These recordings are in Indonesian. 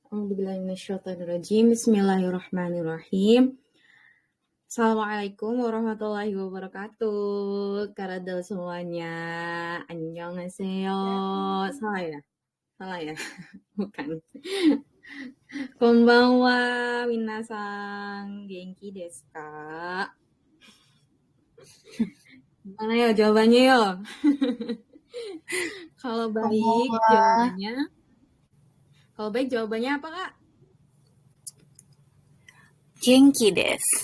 A'udzubillahiminasyaitonirrajim. Bismillahirrahmanirrahim. Assalamualaikum warahmatullahi wabarakatuh. Karadol semuanya. Annyeonghaseyo. Salah ya? Salah ya? Bukan. Konbanwa, minasan. Genki desu ka? Gimana ya jawabannya yo? Kalau baik jawabannya. Kalau baik jawabannya apa, Kak? Genki desu.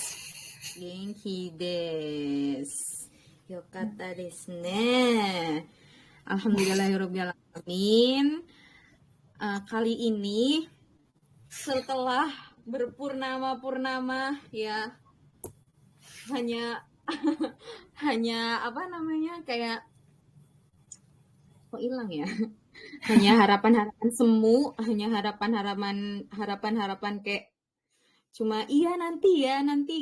Genki desu. Yokatta desu ne. Alhamdulillahirrabbilalamin. Kali ini setelah berpurnama-purnama ya hanya apa namanya kayak kok hilang ya? Hanya harapan-harapan semu, hanya harapan-harapan kayak cuma nanti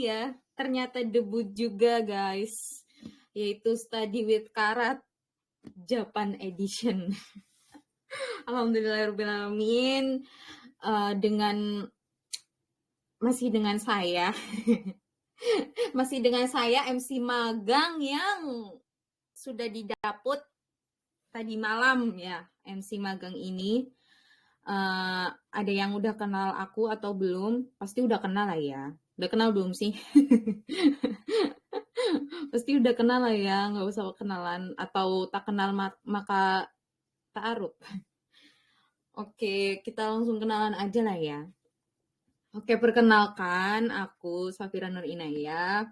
ya. Ternyata debut juga guys, yaitu Study with Karat Japan Edition. Alhamdulillahirrahmanirrahim. Masih dengan saya MC magang yang sudah didaput tadi malam ya. MC magang ini ada yang udah kenal aku atau belum? Pasti udah kenal lah ya. Udah kenal belum sih? Pasti udah kenal lah ya, nggak usah kenalan. Atau tak kenal maka ta'aruf. Oke, kita langsung kenalan aja lah ya. Oke, perkenalkan aku Safira Nur Inayah.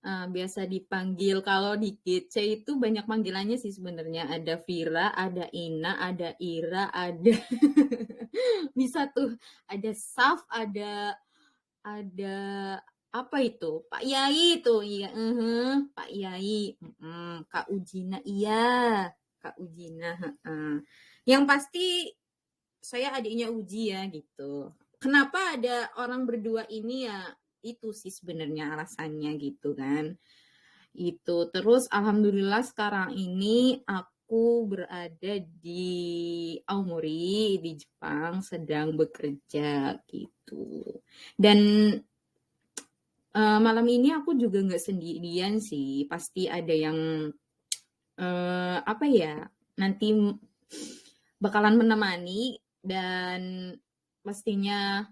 Biasa dipanggil kalau di GC itu banyak panggilannya sih sebenarnya. Ada Vira, ada Ina, ada Ira, ada bisa tuh ada Saf, ada apa itu? Pak Yai itu. Iya, Pak Yai. Kak Ujina, iya. Kak Ujina, Yang pasti saya adiknya Uji ya gitu. Kenapa ada orang berdua ini ya? Itu sih sebenarnya alasannya gitu kan. Itu terus alhamdulillah sekarang ini aku berada di Aomori di Jepang sedang bekerja gitu. Dan malam ini aku juga nggak sendirian sih, pasti ada yang apa ya nanti bakalan menemani dan pastinya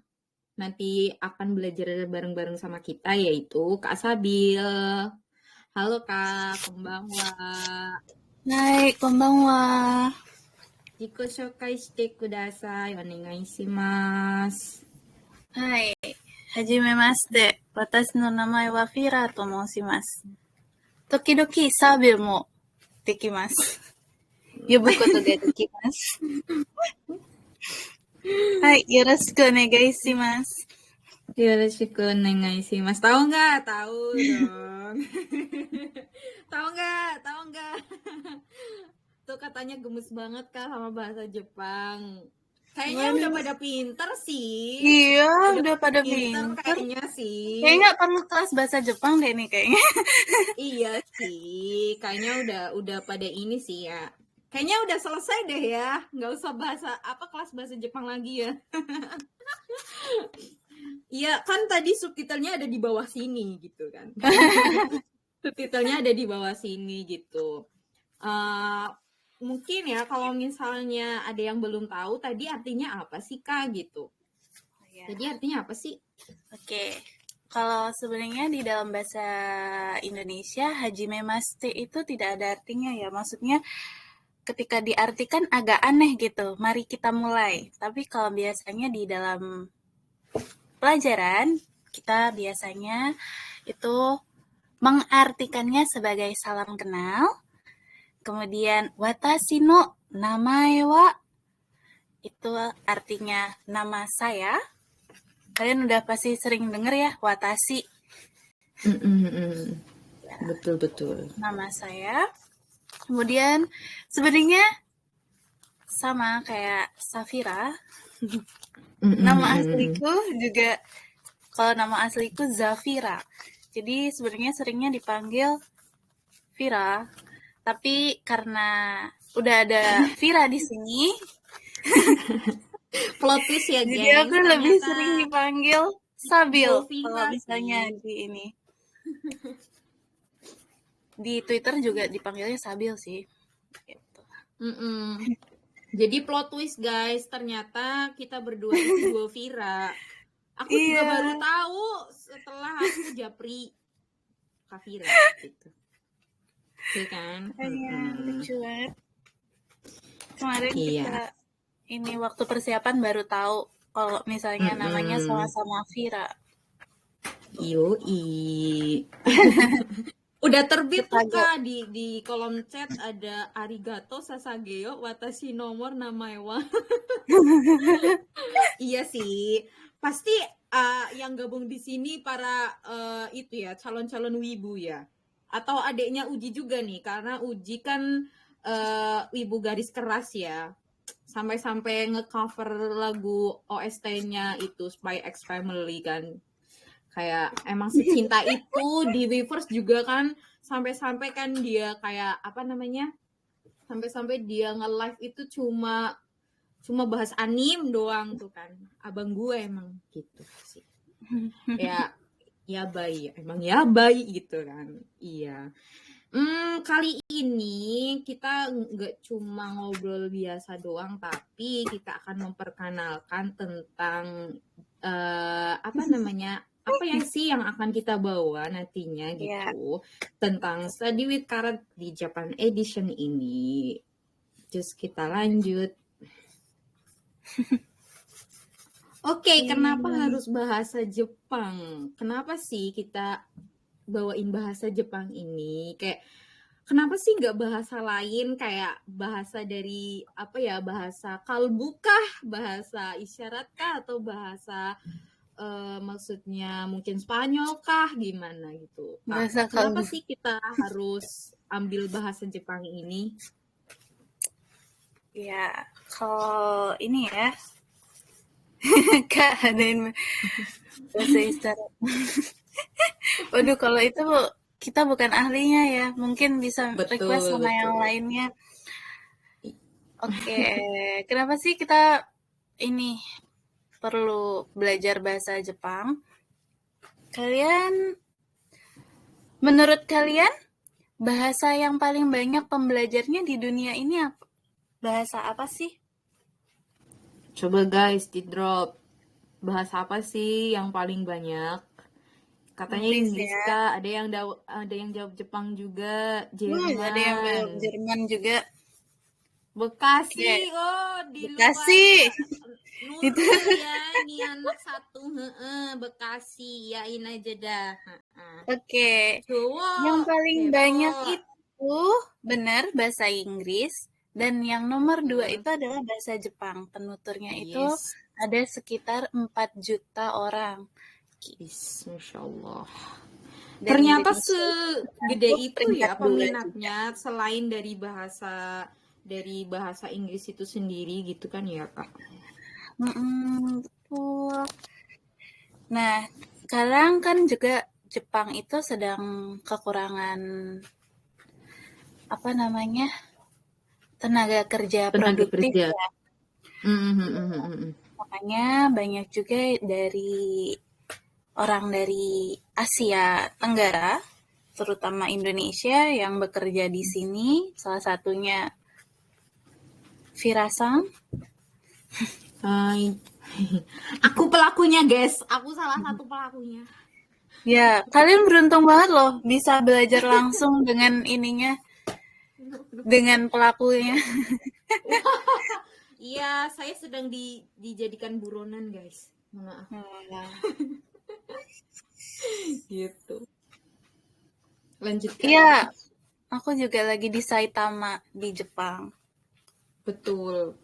nanti akan belajar bareng-bareng sama kita yaitu Kak Sabil. Halo Kak, konbanwa. Hai, konbanwa. Ziko shokai shite kudasai. Onegai shimasu. Hai, hajimemashite. Watashi no namae wa Fira to moushimasu. Tokidoki sabil mo dekimasu. Yobu koto ga dekimasu. Hai, yoroshiku onegai shimasu. Yoroshiku onegai shimasu. Tahu nggak? Tahu dong. Tahu nggak? Tuh katanya gemes banget Kak sama bahasa Jepang. Kayaknya udah pada pinter sih. Iya, udah pada pinter. Kayaknya sih. Kayaknya nggak perlu kelas bahasa Jepang deh nih kayaknya. Iya sih, kayaknya udah pada ini sih ya. Kayaknya udah selesai deh ya, nggak usah kelas bahasa Jepang lagi ya. Iya kan tadi subtitlenya ada di bawah sini gitu kan. Subtitlenya ada di bawah sini gitu. Mungkin ya kalau misalnya ada yang belum tahu tadi artinya apa sih Kak gitu. Jadi artinya apa sih? Oke. Kalau sebenarnya di dalam bahasa Indonesia hajimemashite itu tidak ada artinya ya. Maksudnya ketika diartikan agak aneh gitu. Mari kita mulai. Tapi kalau biasanya di dalam pelajaran kita biasanya itu mengartikannya sebagai salam kenal. Kemudian watashi no namae wa itu artinya nama saya. Kalian udah pasti sering denger ya watashi. Betul. Nama saya. Kemudian sebenarnya sama kayak Safira. Nama asliku juga kalau nama asliku Zafira. Jadi sebenarnya seringnya dipanggil Vira. Tapi karena udah ada Vira di sini, Plot twist ya Jadi gengs, aku lebih ternyata sering dipanggil Sabil kalau Jovira misalnya sih. di ini. Di Twitter juga dipanggilnya Sabil sih. Gitu. Mm-mm. Jadi plot twist guys, ternyata kita berdua itu Jovira. Aku juga baru Iya. tahu setelah aku japri Kavira gitu. Iya kan? Iya, Mm-mm. lucu banget. Kemarin Iya. kita ini waktu persiapan baru tahu kalau misalnya namanya Mm-mm. sama-sama Vira. Yoi. Udah terbit tuh Chicago. Kak di kolom chat ada arigato sasageo watashi nomor namaewa. Iya sih. Pasti yang gabung di sini para itu ya, calon-calon wibu ya. Atau adiknya Uji juga nih, karena Uji kan wibu garis keras ya. Sampai-sampai nge-cover lagu OST-nya itu Spy X Family kan. Kayak emang secinta itu di Weverse juga kan, sampai-sampai kan dia kayak apa namanya? Sampai-sampai dia nge-live itu cuma bahas anim doang tuh kan. Abang gue emang gitu sih. Ya bayi, emang ya bayi gitu kan. Iya. Kali ini kita nggak cuma ngobrol biasa doang, tapi kita akan memperkenalkan tentang apa namanya, apa yang sih yang akan kita bawa nantinya Ya. gitu, tentang Study with Karat di Japan Edition ini. Just kita lanjut. Oke, kenapa harus bahasa Jepang? Kenapa sih kita bawain bahasa Jepang ini? Kayak kenapa sih nggak bahasa lain, kayak bahasa dari apa ya, bahasa kalbu kah, bahasa isyarat kah, atau bahasa maksudnya mungkin Spanyol kah, gimana gitu Kak? Bahasa Kenapa kalbu. sih kita harus ambil bahasa Jepang ini? Ya, kalau ini ya, Kak, adain bahasa isyarat. Waduh, kalau itu kita bukan ahlinya ya. Mungkin bisa request sama yang lainnya. Oke, kenapa sih kita ini perlu belajar bahasa Jepang? Menurut kalian, bahasa yang paling banyak pembelajarnya di dunia ini apa? Bahasa apa sih? Coba guys di drop, bahasa apa sih yang paling banyak? Katanya Inggris ya. Kak, ada yang jawab Jepang juga, Jerman. Ada yang jawab Jerman juga. Bekasi, di Bekasi. luar itu ya, ini anak satu, Bekasi, yain aja dah. Oke. Jawa, yang paling banyak itu benar bahasa Inggris, dan yang nomor 2 itu adalah bahasa Jepang. Penuturnya itu ada sekitar 4 juta orang. Masya Allah. Dan ternyata segede itu ya peminatnya, selain dari bahasa Inggris itu sendiri gitu kan ya Kak? Betul. Nah, sekarang kan juga Jepang itu sedang kekurangan apa namanya, tenaga kerja produktif ya. Makanya banyak juga dari orang dari Asia Tenggara, terutama Indonesia yang bekerja di sini. Salah satunya Virasang. Aku pelakunya guys, aku salah satu pelakunya. Ya, kalian beruntung banget loh bisa belajar langsung dengan ininya, dengan pelakunya. Iya, saya sedang dijadikan buronan guys. Maaf. Gitu. Lanjutkan. Iya, aku juga lagi di Saitama di Jepang. Betul.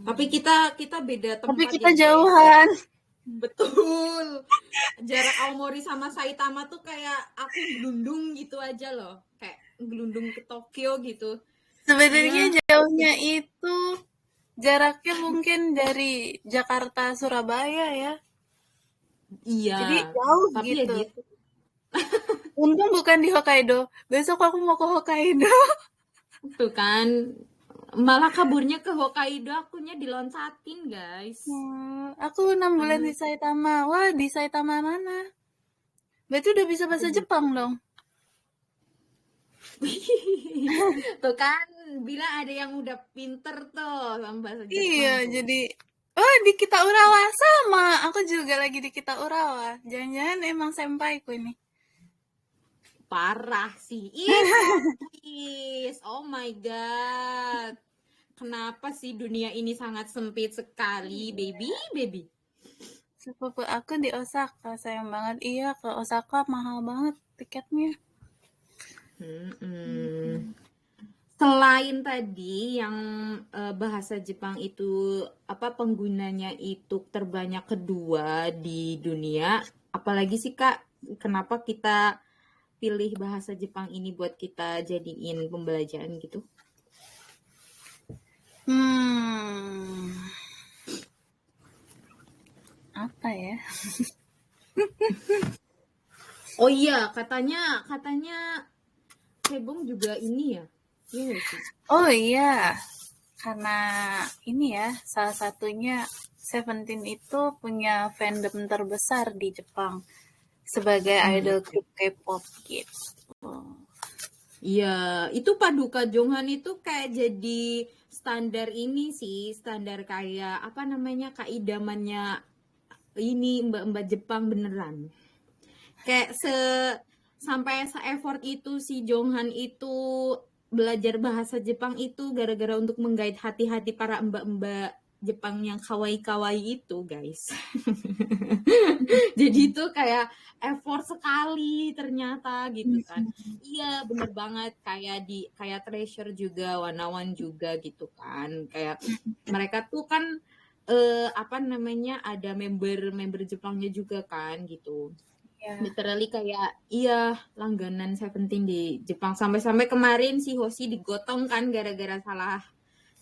Tapi kita beda tempat. Tapi kita jauhan. Betul. Jarak Aomori sama Saitama tuh kayak aku gelundung gitu aja loh. Kayak gelundung ke Tokyo gitu. Sebenarnya jauhnya itu jaraknya mungkin dari Jakarta Surabaya ya. Iya. Jadi jauh tapi gitu. Ya gitu. Untung bukan di Hokkaido. Besok aku mau ke Hokkaido. Tuh kan, Malah kaburnya ke Hokkaido, akunya diloncatin, guys. Aku 6 bulan di Saitama. Wah, di Saitama mana? Berarti udah bisa bahasa Jepang dong. Tuh kan, bilang ada yang udah pinter tuh sama bahasa Jepang. Iya, jadi di Kita Urawa sama. Aku juga lagi di Kita Urawa. Jangan-jangan emang senpaiku ini. Parah sih. Please. Oh my god. Kenapa sih dunia ini sangat sempit sekali, baby? Sepupu aku di Osaka, sayang banget. Iya, ke Osaka mahal banget tiketnya. Selain tadi yang bahasa Jepang itu apa penggunanya itu terbanyak kedua di dunia, apalagi sih Kak, kenapa kita pilih bahasa Jepang ini buat kita jadiin pembelajaran gitu? Apa ya? Oh iya, katanya Cebong juga ini ya. Iya nggak sih? Oh iya, karena ini ya, salah satunya Seventeen itu punya fandom terbesar di Jepang sebagai idol grup K-pop gitu. Iya, itu Paduka Jonghan itu kayak jadi standar ini sih, standar kayak apa namanya keidamannya ini mbak-mbak Jepang beneran. Kayak sampai se-effort itu si Jonghan itu belajar bahasa Jepang itu gara-gara untuk menggait hati-hati para mbak-mbak Jepang yang kawaii-kawaii itu, guys. Jadi itu kayak effort sekali ternyata gitu kan. Iya, bener banget kayak Treasure juga, Wanawan juga gitu kan. Kayak mereka tuh kan apa namanya ada member Jepangnya juga kan gitu. Literally kayak iya langganan Seventeen di Jepang sampai kemarin si Hoshi digotong kan gara-gara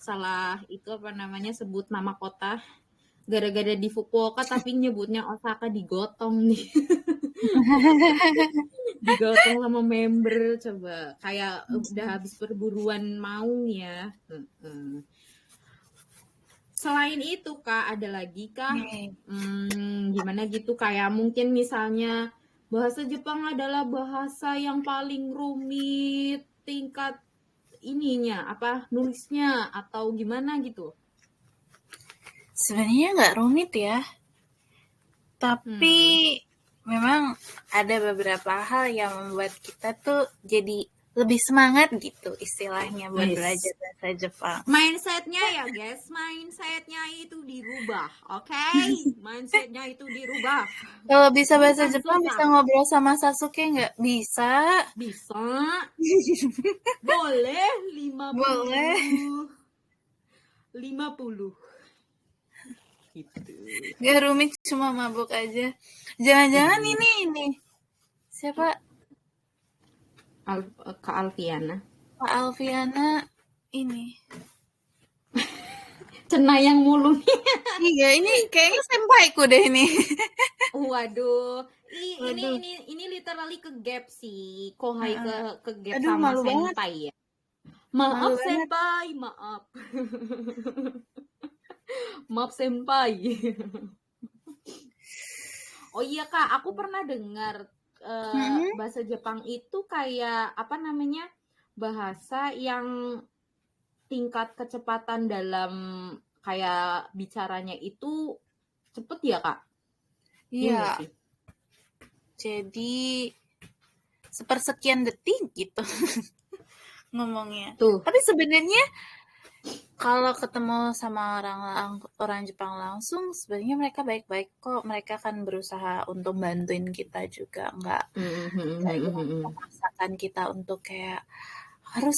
salah itu apa namanya sebut nama kota gara-gara di Fukuoka tapi nyebutnya Osaka digotong nih. Digotong sama member coba kayak udah habis perburuan maung ya. Selain itu Kak ada lagi Kak gimana gitu kayak mungkin misalnya bahasa Jepang adalah bahasa yang paling rumit tingkat ininya apa nulisnya atau gimana gitu. Sebenarnya nggak rumit ya, tapi memang ada beberapa hal yang membuat kita tuh jadi lebih semangat gitu istilahnya buat belajar bahasa Jepang. Mindsetnya ya guys, mindsetnya itu dirubah, oke? Mindsetnya itu dirubah. Kalau bisa bahasa Bukan Jepang susah. bisa ngobrol sama Sasuke nggak? Bisa. Bisa. Boleh 50. Boleh. 50. Gitu. Gak rumit, cuma mabuk aja. Jangan-jangan ini. Siapa? Kak Alfiana. Kak Alfiana ini. Cenayang mulu. Iya, ini kayaknya senpaiku deh ini. Waduh. Ini literally ke gap sih. Kohai ke gap sama senpai ya. Maaf senpai, maaf. Maaf senpai. Oh iya Kak, aku pernah dengar bahasa Jepang itu kayak apa namanya? Bahasa yang tingkat kecepatan dalam kayak bicaranya itu cepet ya Kak? Iya. Jadi sepersekian detik gitu ngomongnya. Tuh. Tapi sebenarnya kalau ketemu sama orang Jepang langsung, sebenarnya mereka baik-baik kok. Mereka kan berusaha untuk bantuin kita juga, nggak memaksakan kita untuk kayak harus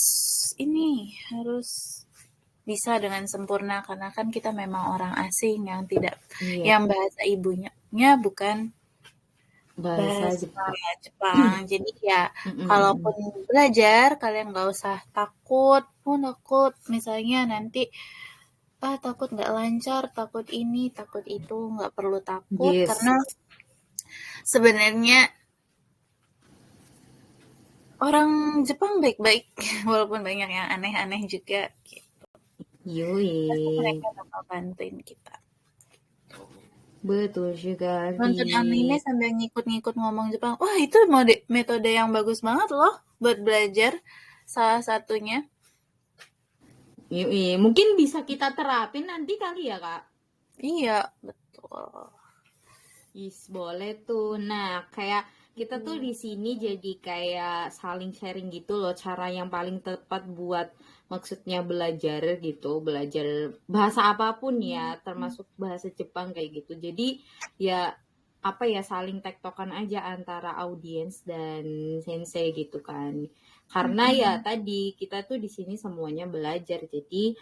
bisa dengan sempurna karena kan kita memang orang asing yang tidak yang bahasa ibunya bukan bahasa Jepang. Jadi ya kalaupun belajar kalian nggak usah takut misalnya nanti takut nggak lancar, takut ini, takut itu, nggak perlu takut karena sebenarnya orang Jepang baik-baik walaupun banyak yang aneh-aneh juga gitu. Pasti Yoi, mereka bakal bantuin kita. betul Nonton anime sekali. sambil ngikut-ngikut ngomong Jepang. Wah, itu metode yang bagus banget loh buat belajar. Salah satunya. Yoi, mungkin bisa kita terapin nanti kali ya, Kak. Iya, betul. Boleh tuh. Nah, kayak kita tuh di sini jadi kayak saling sharing gitu loh, cara yang paling tepat buat maksudnya belajar gitu, belajar bahasa apapun ya, termasuk bahasa Jepang kayak gitu. Jadi ya apa ya, saling tektokan aja antara audiens dan sensei gitu kan. Karena ya tadi kita tuh di sini semuanya belajar, jadi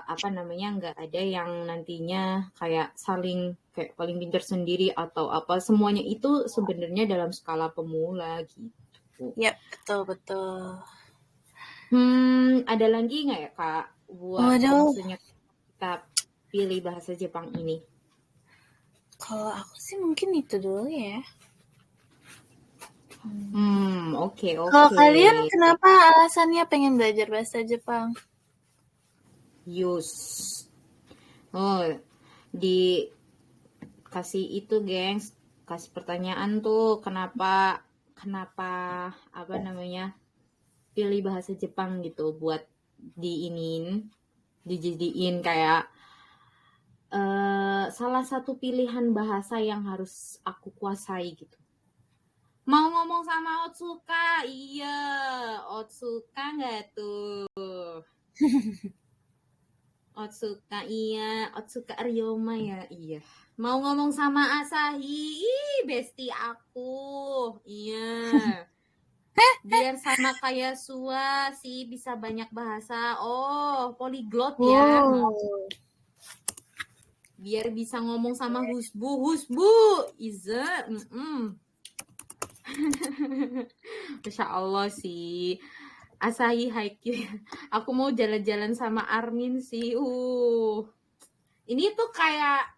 apa namanya, nggak ada yang nantinya kayak saling kayak paling pintar sendiri atau apa, semuanya itu sebenarnya dalam skala pemula gitu. Ya, betul-betul. Ada lagi nggak ya Kak buat Waduh, maksudnya kita pilih bahasa Jepang ini? kalau aku sih mungkin itu dulu ya. Oke Kalau oke. kalian kenapa alasannya pengen belajar bahasa Jepang? Yus. Oh, dikasih itu, gengs. Kasih pertanyaan tuh, kenapa kenapa apa namanya? Pilih bahasa Jepang gitu buat dijadiin kayak salah satu pilihan bahasa yang harus aku kuasai gitu. Mau ngomong sama Otsuka, iya. Otsuka nggak tuh? Otsuka iya, Otsuka Ryoma ya, iya. Mau ngomong sama Asahi, ih bestie aku, iya. Biar sama kayak Sua sih, bisa banyak bahasa. Oh, poliglot ya. Oh, Biar bisa ngomong sama husbu, Iza. Masya Allah sih. Asahi Haikyuu. Aku mau jalan-jalan sama Armin sih. Ini tuh kayak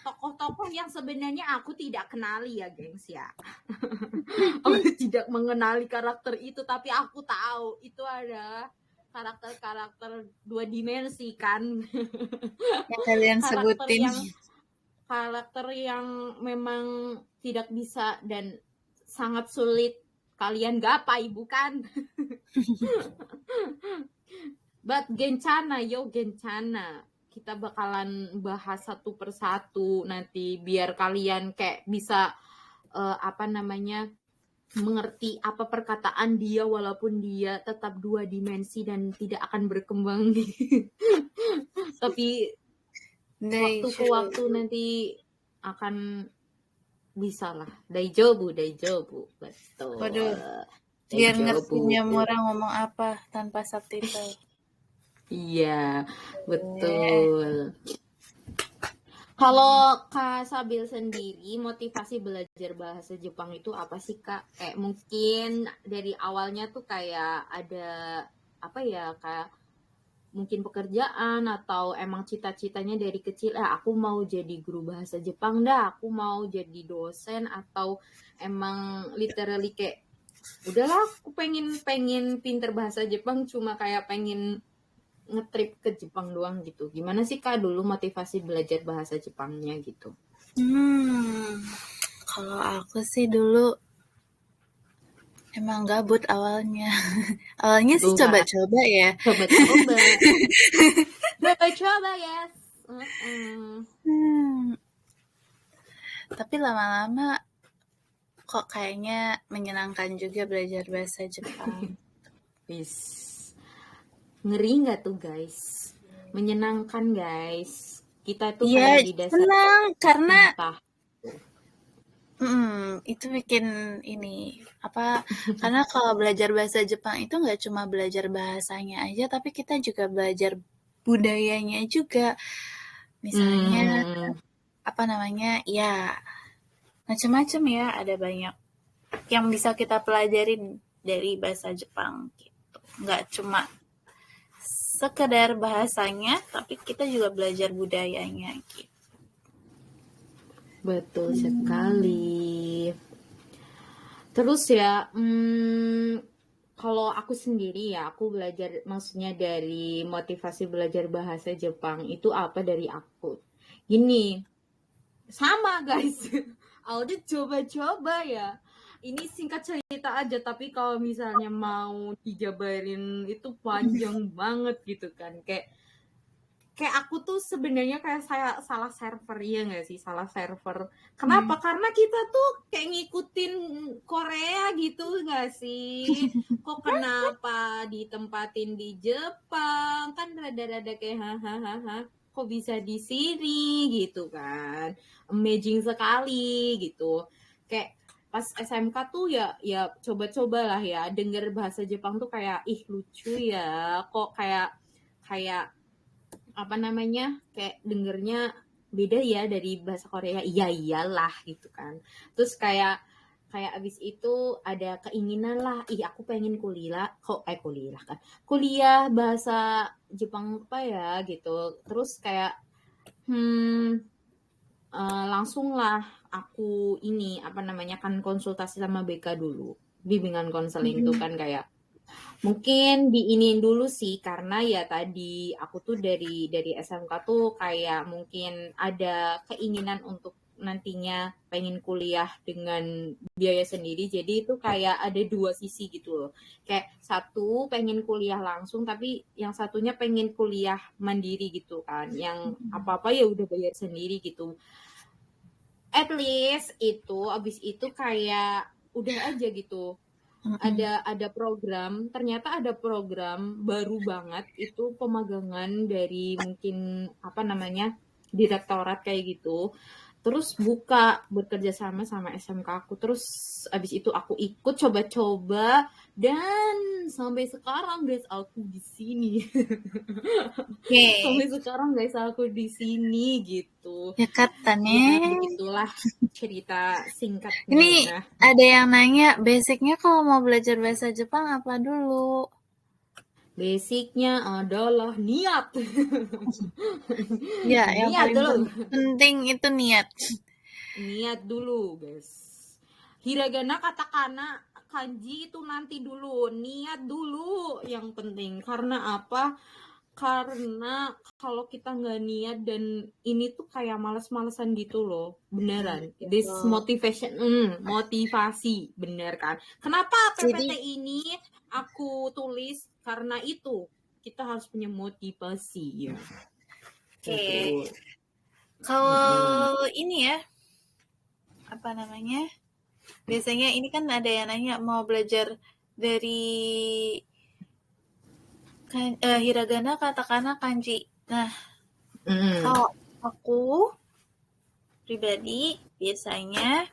tokoh-tokoh yang sebenarnya aku tidak kenali ya, gengs ya. Aku tidak mengenali karakter itu, tapi aku tahu itu ada karakter-karakter dua dimensi kan. yang kalian karakter sebutin. yang karakter yang memang tidak bisa dan sangat sulit kalian gapai, bukan? But Gencana, Gencana. Kita bakalan bahas satu persatu nanti biar kalian kayak bisa apa namanya, mengerti apa perkataan dia walaupun dia tetap dua dimensi dan tidak akan berkembang. Tapi waktu ke waktu nanti akan bisa lah. Daijobu, betul. Waduh, biar ngerti Miyamura ngomong apa tanpa subtitle. Iya, betul. Kalau Kak Sabil sendiri, motivasi belajar bahasa Jepang itu apa sih Kak? Kayak mungkin dari awalnya tuh kayak ada apa ya, kayak mungkin pekerjaan atau emang cita-citanya dari kecil, aku mau jadi guru bahasa Jepang dah, aku mau jadi dosen, atau emang literally kayak udahlah aku pengen pinter bahasa Jepang, cuma kayak pengen ngetrip ke Jepang doang gitu. Gimana sih Kak dulu motivasi belajar bahasa Jepangnya gitu? Kalau aku sih dulu emang gabut awalnya. Awalnya sih coba-coba ya. Coba-coba, yes. Tapi lama-lama kok kayaknya menyenangkan juga belajar bahasa Jepang. Ngeri nggak tuh guys? Menyenangkan guys. Kita tuh Iya, kayak di dasar senang karena entah. itu bikin ini apa? Karena kalau belajar bahasa Jepang itu nggak cuma belajar bahasanya aja, tapi kita juga belajar budayanya juga. Misalnya apa namanya? Ya, macam-macam ya. Ada banyak yang bisa kita pelajarin dari bahasa Jepang gitu. Nggak cuma sekedar bahasanya, tapi kita juga belajar budayanya gitu. Betul sekali. Terus ya, Kalau aku sendiri ya, aku belajar, maksudnya dari motivasi belajar bahasa Jepang itu apa dari aku. Gini, sama guys. Audit coba-coba ya. Ini singkat cerita aja, tapi kalau misalnya mau dijabarin itu panjang banget gitu kan. Kayak aku tuh sebenarnya kayak saya salah server, ya nggak sih, salah server. Kenapa? Hmm. Karena kita tuh kayak ngikutin Korea gitu nggak sih? Kok kenapa ditempatin di Jepang? Kan rada-rada kayak hahaha. Kok bisa di sini gitu kan? Amazing sekali gitu. Kayak pas SMK tuh ya coba-coba lah ya denger bahasa Jepang tuh kayak ih lucu ya. Kok kayak kayak apa namanya, kayak dengernya beda ya dari bahasa Korea, iya iyalah gitu kan. Terus kayak kayak abis itu ada keinginan lah, ih aku pengen kuliah kan, kuliah bahasa Jepang apa ya gitu. Terus kayak hmm langsung lah aku ini apa namanya kan konsultasi sama BK dulu, bimbingan konseling tuh kan kayak mungkin diinin dulu sih karena ya tadi aku tuh dari SMK tuh kayak mungkin ada keinginan untuk nantinya pengen kuliah dengan biaya sendiri. Jadi itu kayak ada dua sisi gitu loh. Kayak satu pengen kuliah langsung tapi yang satunya pengen kuliah mandiri gitu kan. Yang apa-apa ya udah bayar sendiri gitu. At least itu abis itu kayak udah aja gitu, ada program, ternyata ada program baru banget itu pemagangan dari mungkin apa namanya direktorat kayak gitu, terus buka bekerja sama sama SMK aku, terus abis itu aku ikut coba-coba dan sampai sekarang guys aku di sini. Oke, Sampai sekarang guys aku di sini gitu. ya katanya. Ya begitulah cerita Ini singkatnya. ada yang nanya, basicnya kalau mau belajar bahasa Jepang apa dulu? Basicnya adalah niat. Ya, yang Niat paling dulu. penting itu niat. Niat dulu, guys. Hiragana, katakana, kanji itu nanti dulu. Niat dulu yang penting. Karena apa? Karena kalau kita nggak niat dan ini tuh kayak males-malesan gitu loh. Beneran. This Betul. motivation, motivasi. Bener kan? Kenapa PPT Jadi, ini aku tulis? Karena itu. Kita harus punya motivasi ya. oke. Betul. Kalau ini ya, apa namanya? Biasanya ini kan ada yang nanya mau belajar dari hiragana, katakana, kanji. Nah, Mm. kalau aku pribadi biasanya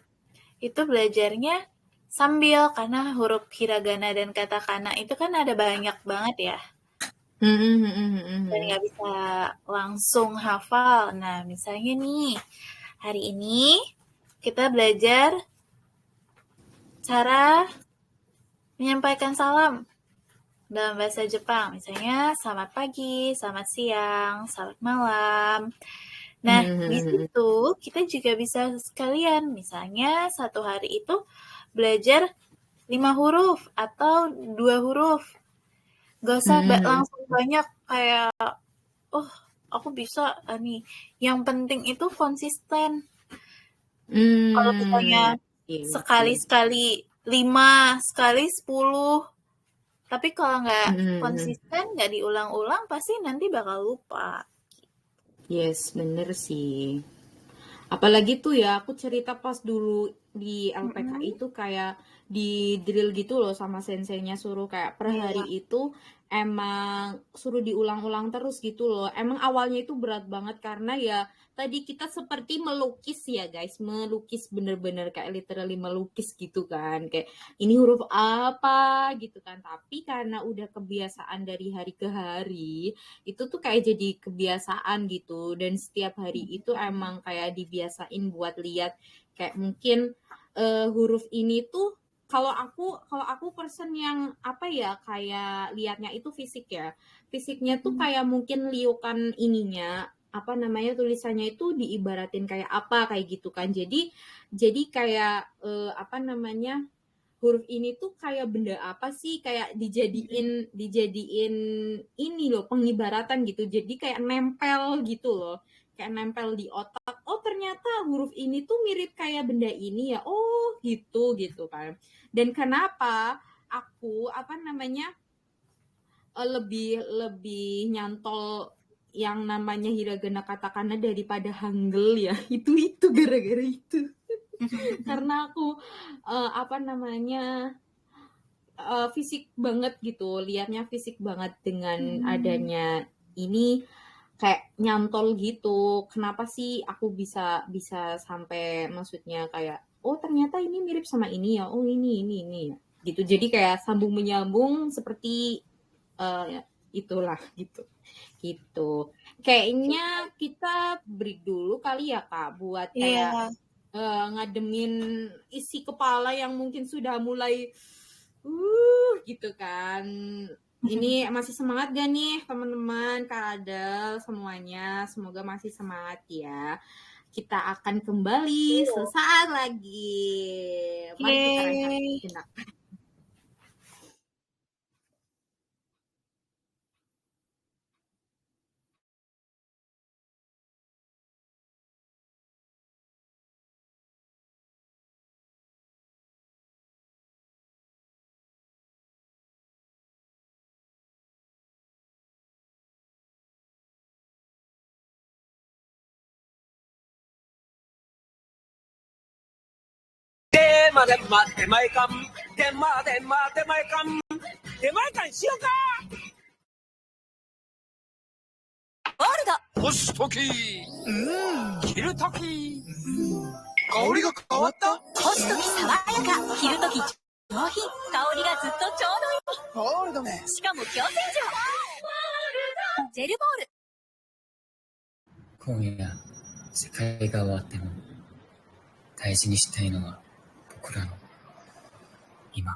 itu belajarnya sambil karena huruf hiragana dan katakana itu kan ada banyak banget ya. Dan nggak bisa langsung hafal. Nah, misalnya nih, hari ini kita belajar cara menyampaikan salam dalam bahasa Jepang. Misalnya, selamat pagi, selamat siang, selamat malam. Nah, di situ kita juga bisa sekalian, misalnya satu hari itu belajar 5 huruf atau 2 huruf. Gak usah langsung banyak kayak, oh aku bisa nih. Yang penting itu konsisten. Kalau misalnya Iya sih. sekali-sekali 5, sekali 10. Tapi kalau nggak konsisten, nggak diulang-ulang, pasti nanti bakal lupa. Yes, bener sih. Apalagi tuh ya, aku cerita pas dulu di LPK Mm-mm. itu kayak di drill gitu loh sama senseinya, suruh kayak per hari Iya. itu emang suruh diulang-ulang terus gitu loh. Emang awalnya itu berat banget karena ya tadi kita seperti melukis ya guys, melukis bener-bener kayak literally melukis gitu kan. Kayak ini huruf apa gitu kan. Tapi karena udah kebiasaan dari hari ke hari, itu tuh kayak jadi kebiasaan gitu, dan setiap hari itu emang kayak dibiasain buat lihat kayak mungkin huruf ini tuh kalau aku person yang apa ya kayak liatnya itu fisik ya, fisiknya tuh Mm-mm. kayak mungkin liukan ininya apa namanya tulisannya itu diibaratin kayak apa kayak gitu kan, jadi kayak apa namanya huruf ini tuh kayak benda apa sih, kayak dijadiin ini loh, pengibaratan gitu, jadi kayak nempel gitu loh, kayak nempel di otak. Oh ternyata huruf ini tuh mirip kayak benda ini ya, oh gitu kan. Dan kenapa aku lebih nyantol yang namanya hiragana katakana daripada hangul ya, itu gara-gara itu. Karena aku fisik banget gitu, liatnya fisik banget dengan adanya ini, kayak nyantol gitu. Kenapa sih aku bisa sampai, maksudnya kayak oh ternyata ini mirip sama ini ya, oh ini ya gitu. Jadi kayak sambung menyambung seperti itulah gitu. Kayaknya kita break dulu kali ya Kak, buat kayak ngademin isi kepala yang mungkin sudah mulai gitu kan. Ini masih semangat gak nih teman-teman, Kak Adel semuanya? Semoga masih semangat ya. Kita akan kembali sesaat lagi. Mari kita rehat sejenak.出前館しようか。ゴールド干すとき、切るとき、香りが変わった。干すとき爽やか、着るとき上品、香りがずっとちょうどいい。ゴールドね。しかも強洗浄。ジェルボール。今夜世界が終わっても大事にしたいのは僕らの今。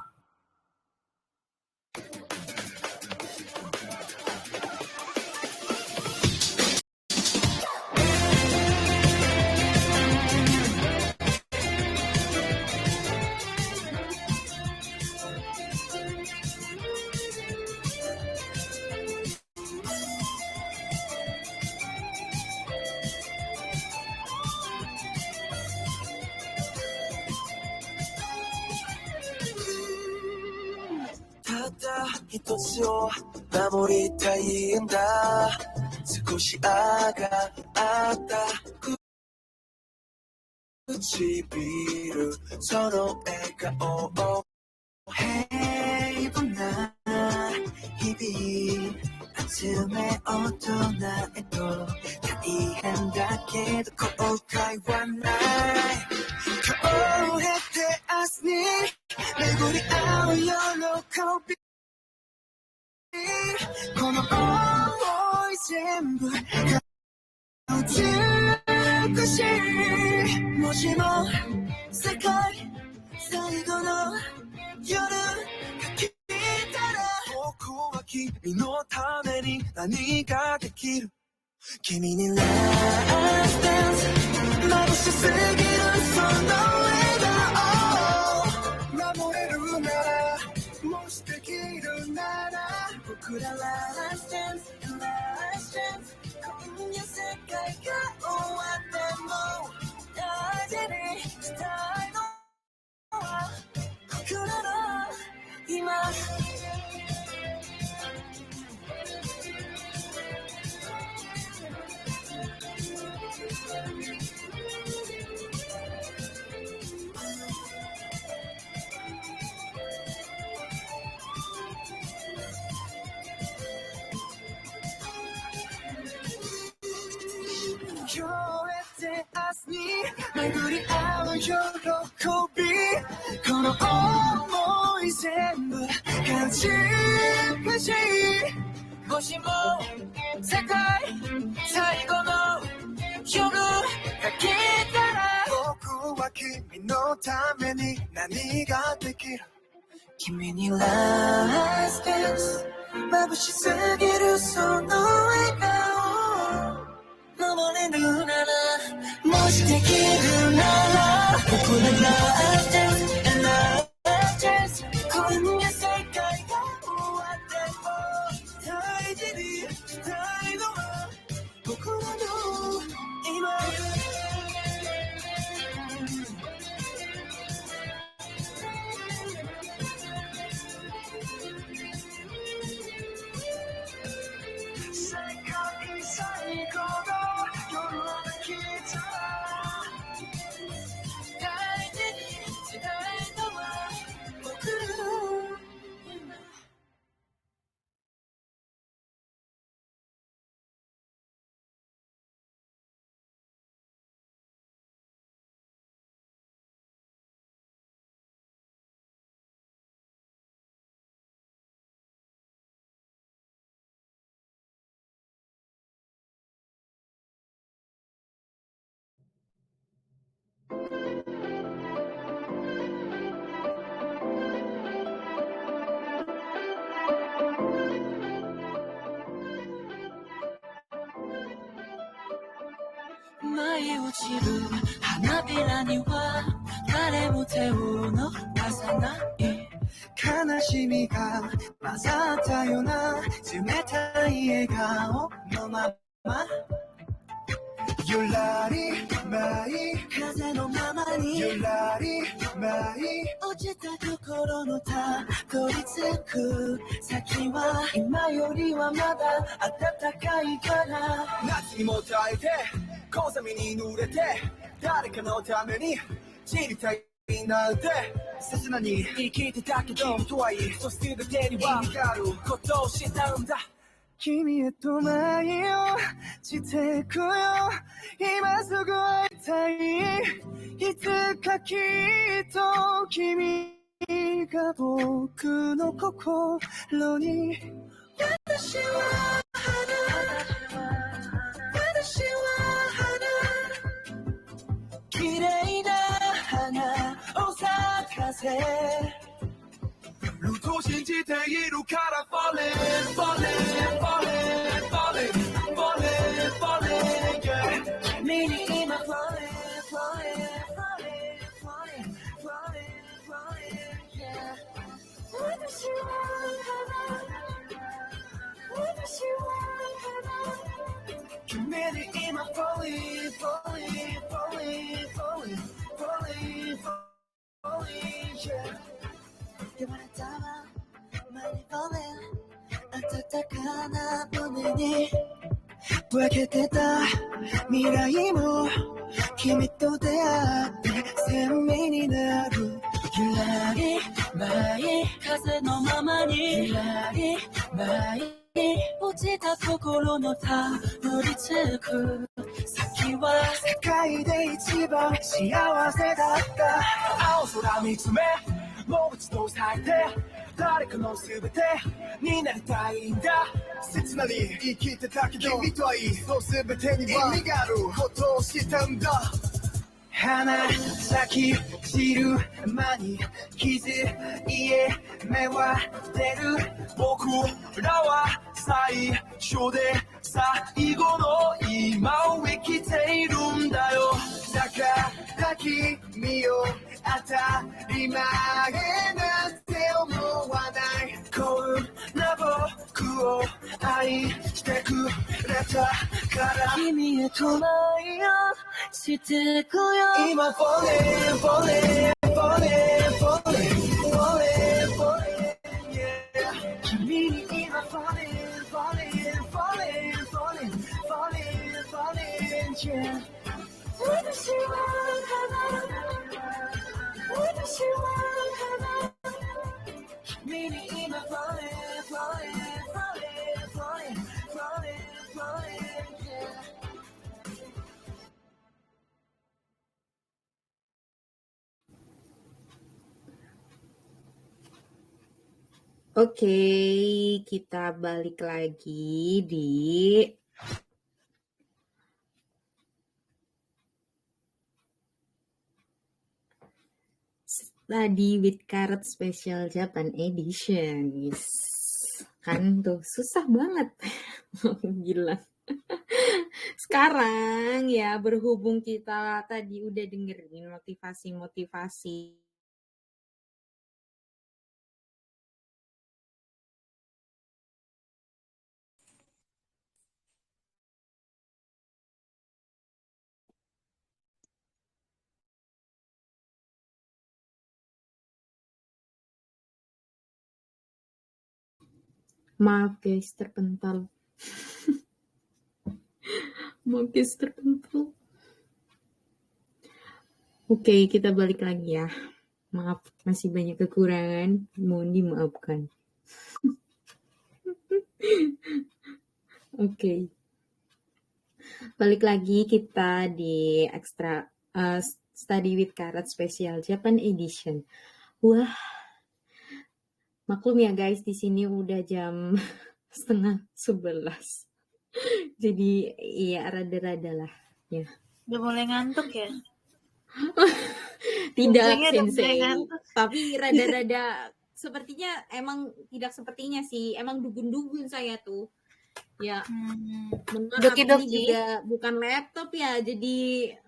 一つを守りたいんだ。少し上がった唇、その笑顔を平凡な日々集め大人へと大変だけど後悔はない。今日へて明日に巡り合う喜び、この想い全部美しい。もしも世界最後の夜が来たら、僕は君のために何ができる。君にラストダンス、眩しすぎるその笑顔、守れるなら、もしできるなら、僕らラストダンス、ラストダンス、今夜世界が終わっても大事にしたいのは僕らの今。今日へて明日に巡り合う喜び、この想い全部感じるし、もしも世界最後の夜が来たら、僕は君のために何ができる。君にラストダンス、眩しすぎるその笑顔、守れるなら、もしできるなら、僕らラストダンス、ラストダンス、い落ちる花びらには誰も手を伸ばさない悲しみが混ざったような冷たい笑顔のままゆらり舞い風のままにゆらり舞い落ちた心のたどり着く先は今よりはまだ暖かいから夏にも耐えて小雨に濡れて誰かのために散りたいなんて切なに生きてたけどとはいえそして全てには意味があることをしたんだ君へと舞い落ちてくよ今すぐ会いたいいつかきっと君が僕の心に私は花私は花綺麗な花を咲かせ路途信じているから Falling, falling, falling, falling, falling, falling, yeah 君に今 Falling, falling, falling, falling, falling, falling, yeah 私は花私は花君に今 Falling, falling, falling, falling, falling, falling, yeah言われたわ前に Falling 暖かな胸に分けてた未来も君と出会って鮮明になるゆらり舞い風のままにゆらり舞い落ちた心のたどり着く先は世界で一番幸せだった青空見つめもう一度咲いて誰かの全てになりたいんだ切なに生きてたけど君とはいいそう全てには意味があることをしたんだ花咲き散る間に傷家目は出る僕らは最初で最後の今を生きているんだよだから君を当たり前なんて思わないこんな僕を愛してくれたから君へと舞い落ちてくよ今 Falling, falling, falling, falling, falling, falling, yeah 君に今 Falling, falling, falling, falling, falling, falling, yeah 私は花私は花君に今 Falling, falling, falling, falling, falling, falling, yeah Oke, kita balik lagi di Study with Carrot Special Japan Edition. Yes. Kan tuh susah banget. Gila. Sekarang ya berhubung kita tadi udah dengerin motivasi-motivasi maaf guys terpental. Maaf guys terpental. Oke, kita balik lagi ya. Maaf, masih banyak kekurangan. Mohon dimaafkan. Oke. Balik lagi kita di extra Study with Carrot Special Japan Edition. Wah, maklum ya guys, di sini udah jam 10:30. Jadi iya rada-rada lah ya. Udah mulai ngantuk ya? Tidak Biasanya udah mulai sensei, ngantuk. tapi rada-rada sepertinya emang tidak sepertinya sih, emang dugun-dugun saya tuh. Ya, mohon maaf, ini Doki-doki. juga bukan laptop ya, jadi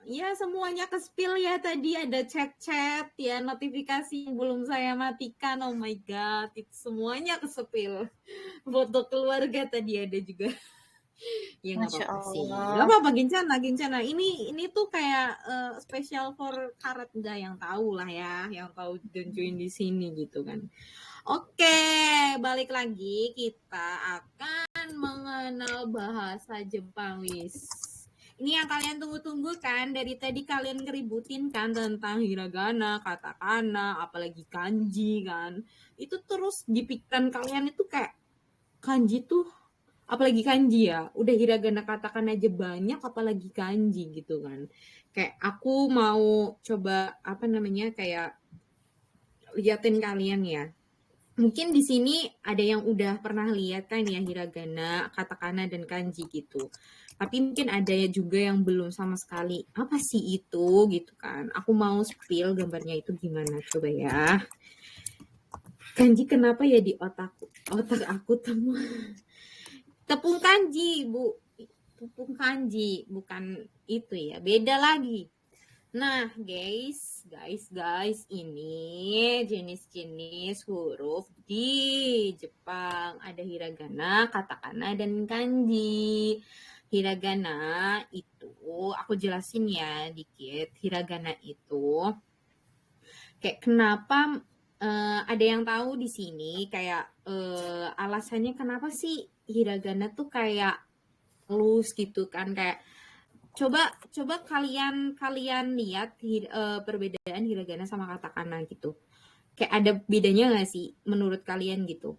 ya semuanya ke-spill ya tadi, ada chat-chat ya, notifikasi yang belum saya matikan, oh my god, itu semuanya ke-spill. Foto keluarga tadi ada juga. Ya nggak Masya apa-apa sih, Allah. nggak apa-apa, Gincana. Ini tuh kayak special for Karat, nggak yang tahu lah ya, yang tahu dan join di sini gitu kan. Oke, balik lagi, kita akan mengenal bahasa Jepang, wis. Ini yang kalian tunggu-tunggu kan, dari tadi kalian keributin kan tentang hiragana, katakana, apalagi kanji kan. Itu terus di pikiran kalian itu kayak, kanji tuh, apalagi kanji ya, udah hiragana katakana aja banyak, apalagi kanji gitu kan. Kayak aku mau coba, kayak liatin kalian ya. Mungkin di sini ada yang udah pernah lihat kan ya hiragana, katakana, dan kanji gitu. Tapi mungkin ada juga yang belum sama sekali. Apa sih itu gitu kan? Aku mau spill gambarnya itu gimana, coba ya. Kanji kenapa ya di otak aku tepung kanji, Bu. Tepung kanji, bukan itu ya. Beda lagi. Nah, guys, ini jenis-jenis huruf di Jepang. Ada hiragana, katakana, dan kanji. Hiragana itu, aku jelasin ya dikit. Hiragana itu, kayak kenapa ada yang tahu di sini, kayak alasannya kenapa sih hiragana tuh kayak loose gitu kan, kayak coba kalian lihat perbedaan hiragana sama katakana gitu. Kayak ada bedanya nggak sih menurut kalian gitu?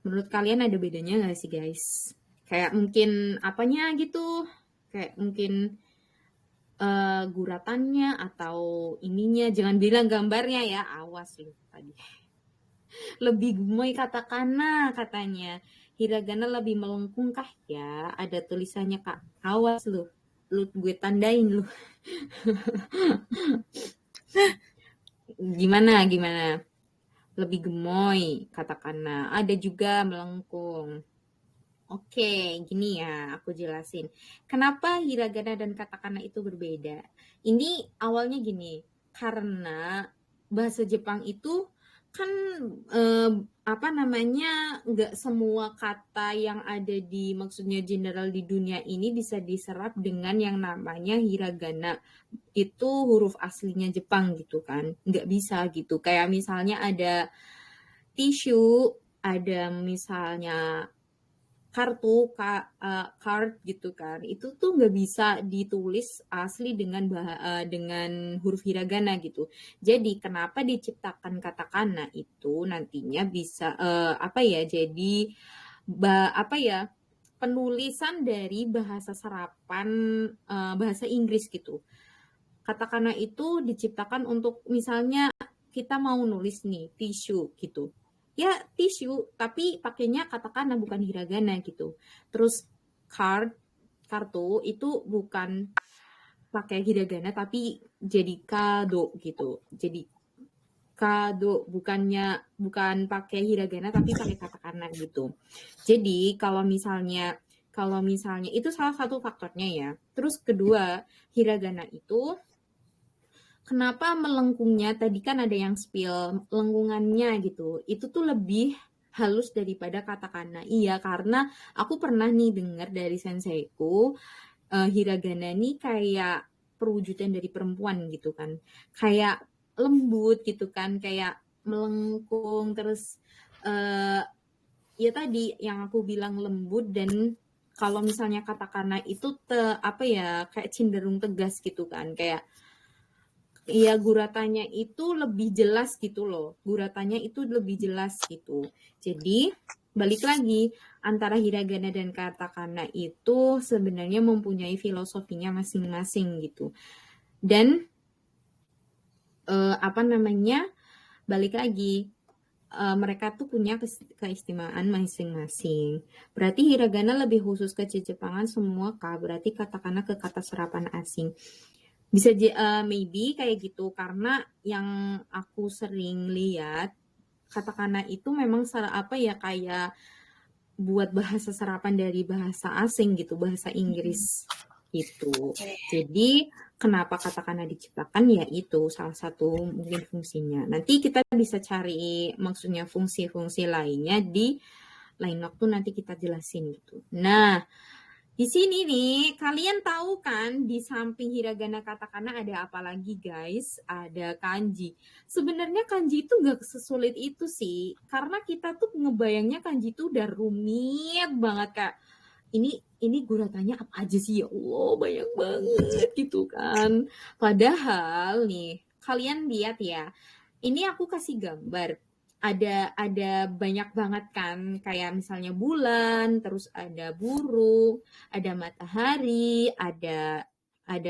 Menurut kalian ada bedanya nggak sih guys? Kayak mungkin apanya gitu? Kayak mungkin guratannya atau ininya. Jangan bilang gambarnya ya, awas lu tadi. Lebih gemoy katakana katanya. Hiragana lebih melengkung kah ya? Ada tulisannya Kak. Awas lu gue tandain lu. Gimana? Lebih gemoy katakana. Ada juga melengkung. Oke, gini ya, aku jelasin. Kenapa hiragana dan katakana itu berbeda? Ini awalnya gini, karena bahasa Jepang itu kan nggak semua kata yang ada di, maksudnya general di dunia ini bisa diserap dengan yang namanya hiragana. Itu huruf aslinya Jepang gitu kan, nggak bisa gitu. Kayak misalnya ada tisu, ada misalnya kartu, card gitu kan, itu tuh nggak bisa ditulis asli dengan huruf hiragana gitu. Jadi kenapa diciptakan katakana itu nantinya bisa jadi penulisan dari bahasa serapan bahasa Inggris gitu. Katakana itu diciptakan untuk misalnya kita mau nulis nih tisu gitu. Ya tisu, tapi pakainya katakana bukan hiragana gitu. Terus kartu itu bukan pakai hiragana tapi jadi kado gitu. Jadi kado bukan pakai hiragana tapi pakai katakana gitu. Jadi kalau misalnya itu salah satu faktornya ya. Terus kedua, hiragana itu kenapa melengkungnya, tadi kan ada yang spill lengkungannya gitu, itu tuh lebih halus daripada katakana. Iya, karena aku pernah nih dengar dari senseiku, hiragana nih kayak perwujudan dari perempuan gitu kan, kayak lembut gitu kan, kayak melengkung, terus ya tadi yang aku bilang lembut, dan kalau misalnya katakana itu kayak cenderung tegas gitu kan, kayak iya, guratannya itu lebih jelas gitu loh. Guratannya itu lebih jelas gitu. Jadi, balik lagi, antara hiragana dan katakana itu sebenarnya mempunyai filosofinya masing-masing gitu. Dan, balik lagi, mereka tuh punya keistimewaan masing-masing. Berarti hiragana lebih khusus ke Jepangan semua kah? Berarti katakana ke kata serapan asing. Bisa maybe kayak gitu, karena yang aku sering lihat katakana itu memang kayak buat bahasa serapan dari bahasa asing gitu, bahasa Inggris gitu. Oke. Jadi kenapa katakana diciptakan ya itu salah satu mungkin fungsinya. Nanti kita bisa cari maksudnya fungsi-fungsi lainnya di lain waktu nanti kita jelasin gitu. Nah, di sini nih, kalian tahu kan di samping hiragana katakana ada apa lagi guys? Ada kanji. Sebenarnya kanji itu gak sesulit itu sih. Karena kita tuh ngebayangnya kanji itu udah rumit banget Kak. Ini guratannya apa aja sih ya Allah, banyak banget gitu kan. Padahal nih, kalian lihat ya. Ini aku kasih gambar. Ada banyak banget kan, kayak misalnya bulan, terus ada burung, ada matahari, ada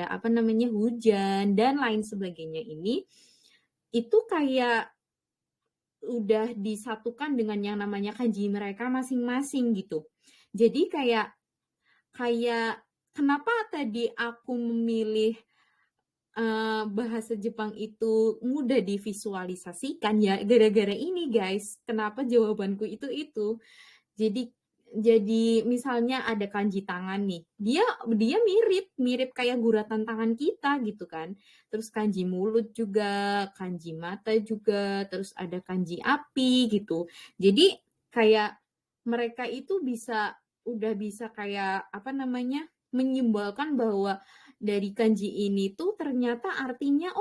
apa namanya hujan dan lain sebagainya. Ini itu kayak udah disatukan dengan yang namanya kanji mereka masing-masing gitu. Jadi kayak kenapa tadi aku memilih bahasa Jepang itu mudah divisualisasikan ya gara-gara ini guys. Kenapa jawabanku itu? Jadi misalnya ada kanji tangan nih. Dia mirip kayak guratan tangan kita gitu kan. Terus kanji mulut juga, kanji mata juga, terus ada kanji api gitu. Jadi kayak mereka itu udah bisa kayak apa namanya? Menyimbolkan bahwa dari kanji ini tuh ternyata artinya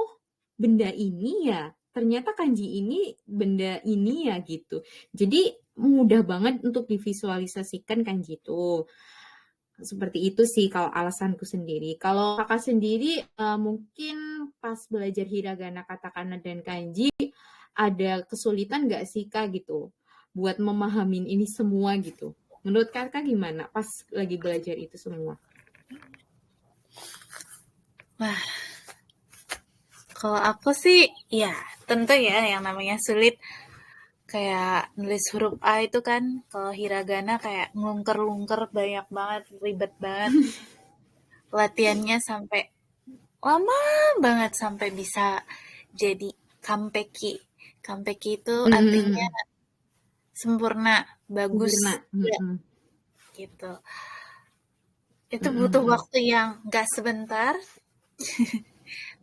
benda ini ya. Ternyata kanji ini benda ini ya gitu. Jadi mudah banget untuk divisualisasikan kanji itu. Seperti itu sih kalau alasanku sendiri. Kalau kakak sendiri mungkin pas belajar hiragana, katakana, dan kanji ada kesulitan nggak sih Kak gitu buat memahamin ini semua gitu. Menurut kakak gimana pas lagi belajar itu semua? Wah, kalau aku sih ya tentu ya yang namanya sulit kayak nulis huruf A itu kan kalau hiragana kayak ngelungker-lungker banyak banget, ribet banget. Latihannya sampai lama banget sampai bisa jadi kampeki. Kampeki itu artinya sempurna, bagus, ya, gitu. Itu butuh waktu yang gak sebentar.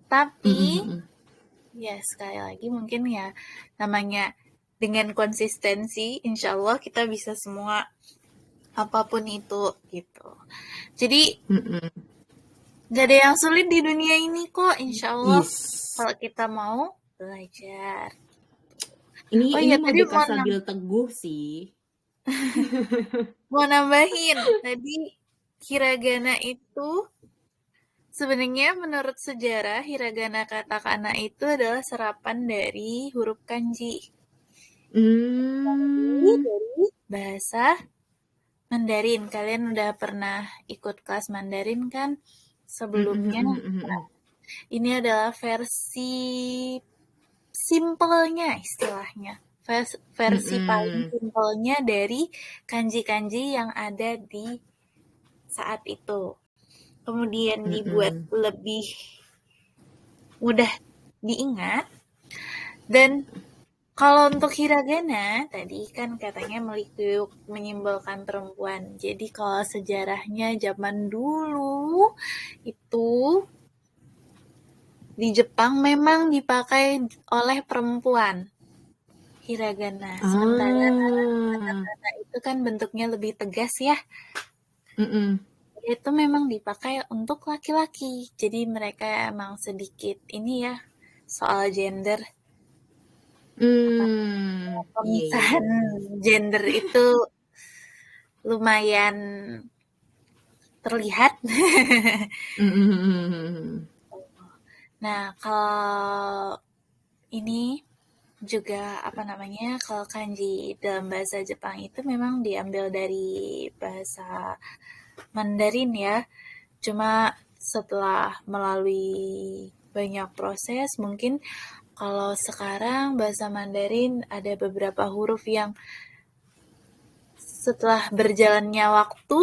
Tapi ya sekali lagi mungkin ya namanya dengan konsistensi insya Allah kita bisa semua apapun itu gitu. Jadi gak ada yang sulit di dunia ini kok insya Allah kalau kita mau belajar. Ini Merdeka sambil teguh sih. Mau nambahin tadi hiragana itu sebenarnya menurut sejarah hiragana katakana itu adalah serapan dari huruf kanji. Dari bahasa Mandarin. Kalian udah pernah ikut kelas Mandarin kan sebelumnya? Ini adalah versi simpelnya istilahnya. Versi paling simpelnya dari kanji-kanji yang ada di saat itu. Kemudian dibuat lebih mudah diingat. Dan kalau untuk hiragana, tadi kan katanya menyimbolkan perempuan. Jadi kalau sejarahnya zaman dulu itu di Jepang memang dipakai oleh perempuan hiragana. Sementara katakana itu kan bentuknya lebih tegas ya. Itu memang dipakai untuk laki-laki. Jadi mereka emang sedikit ini ya soal gender. Pemisahan gender itu lumayan terlihat. Nah, kalau ini juga kalau kanji dalam bahasa Jepang itu memang diambil dari bahasa Mandarin ya. Cuma setelah melalui banyak proses, mungkin kalau sekarang bahasa Mandarin ada beberapa huruf yang setelah berjalannya waktu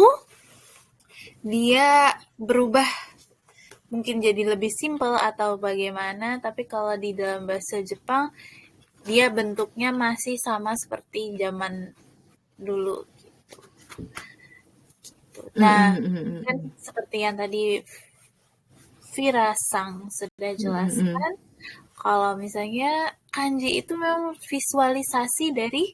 dia berubah mungkin jadi lebih simpel atau bagaimana, tapi kalau di dalam bahasa Jepang dia bentuknya masih sama seperti zaman dulu gitu. Nah, kan seperti yang tadi Vira Sang sudah jelaskan, kalau misalnya kanji itu memang visualisasi dari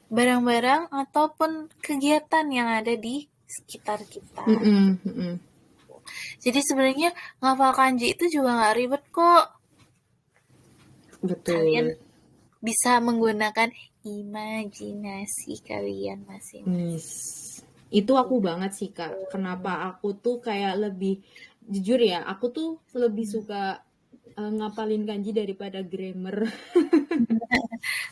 barang-barang ataupun kegiatan yang ada di sekitar kita. Jadi sebenarnya ngafal kanji itu juga nggak ribet kok. Betul. Kalian bisa menggunakan imajinasi kalian masing-masing. Itu aku banget sih Kak. Kenapa aku tuh kayak lebih, jujur ya, aku tuh lebih suka ngapalin kanji daripada grammar.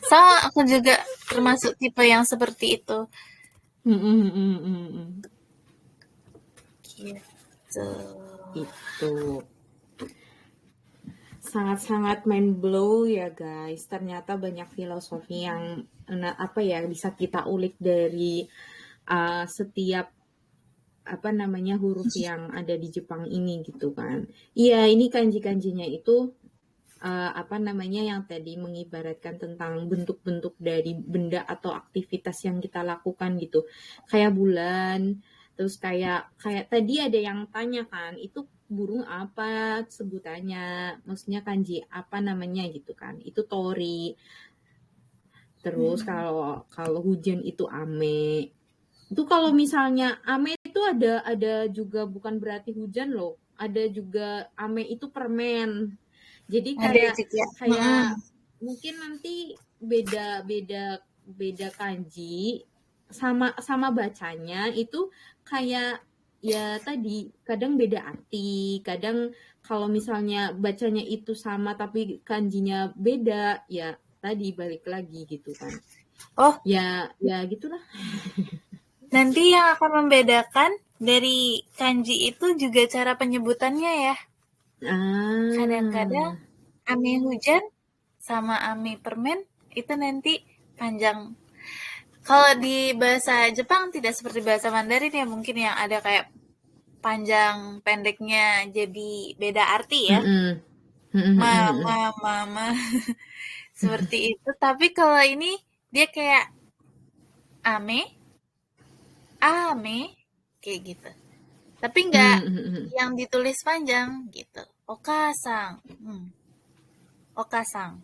Sama aku juga termasuk tipe yang seperti itu. Gitu. Itu sangat-sangat mind blow ya guys. Ternyata banyak filosofi yang bisa kita ulik dari setiap huruf yang ada di Jepang ini gitu kan. Iya, ini kanji-kanjinya itu yang tadi mengibaratkan tentang bentuk-bentuk dari benda atau aktivitas yang kita lakukan gitu. Kayak bulan, terus kayak tadi ada yang tanya kan, itu burung apa sebutannya? Maksudnya kanji apa namanya gitu kan. Itu tori. Terus kalau hujan itu ame. Itu kalau misalnya ame itu ada juga bukan berarti hujan loh. Ada juga ame itu permen. Jadi kayak mungkin nanti beda kanji sama bacanya itu kayak ya tadi kadang beda arti, kadang kalau misalnya bacanya itu sama tapi kanjinya beda, ya tadi balik lagi gitu kan. Oh, ya gitulah. Nanti yang akan membedakan dari kanji itu juga cara penyebutannya ya. Kadang-kadang ame hujan sama ame permen itu nanti panjang. Kalau di bahasa Jepang tidak seperti bahasa Mandarin ya, mungkin yang ada kayak panjang pendeknya jadi beda arti ya. Mama seperti itu. Tapi kalau ini dia kayak ame kayak gitu. Tapi nggak yang ditulis panjang gitu. Okasang. Okasang.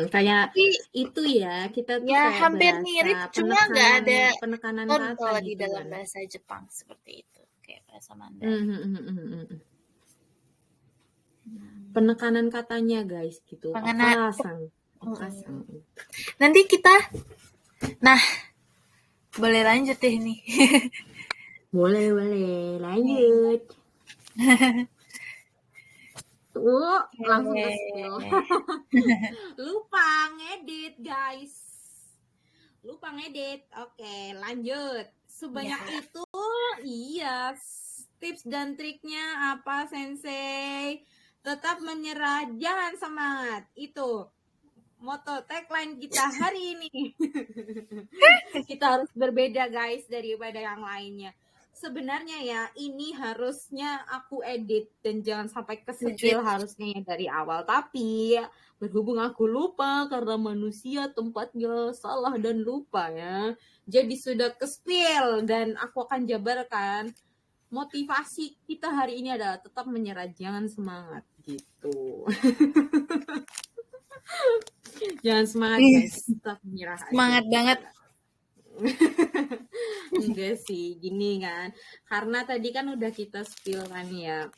Kayak itu ya, kita tuh Ya kayak hampir mirip, cuma nggak ada penekanan ton kata kalau gitu di dalam kan. bahasa Jepang seperti itu, kayak bahasa Mandarin. Penekanan katanya guys gitu. Okasang. Nanti kita, boleh lanjut deh nih. Boleh lanjut. Langsung ke skill. Lupa ngedit guys. Oke, lanjut. Sebanyak itu, iya. Tips dan triknya apa sensei? Tetap menyerah, jangan semangat. Itu moto tagline kita hari ini. Kita harus berbeda guys daripada yang lainnya. Sebenarnya ya ini harusnya aku edit dan jangan sampai ke skill harusnya dari awal. Tapi berhubung aku lupa karena manusia tempatnya salah dan lupa ya. Jadi sudah ke spill dan aku akan jabarkan. Motivasi kita hari ini adalah tetap menyerah, jangan semangat gitu. Jangan semangat guys, tetap menyerah. Semangat banget. Enggak sih, gini kan. Karena tadi kan udah kita spill kan ya.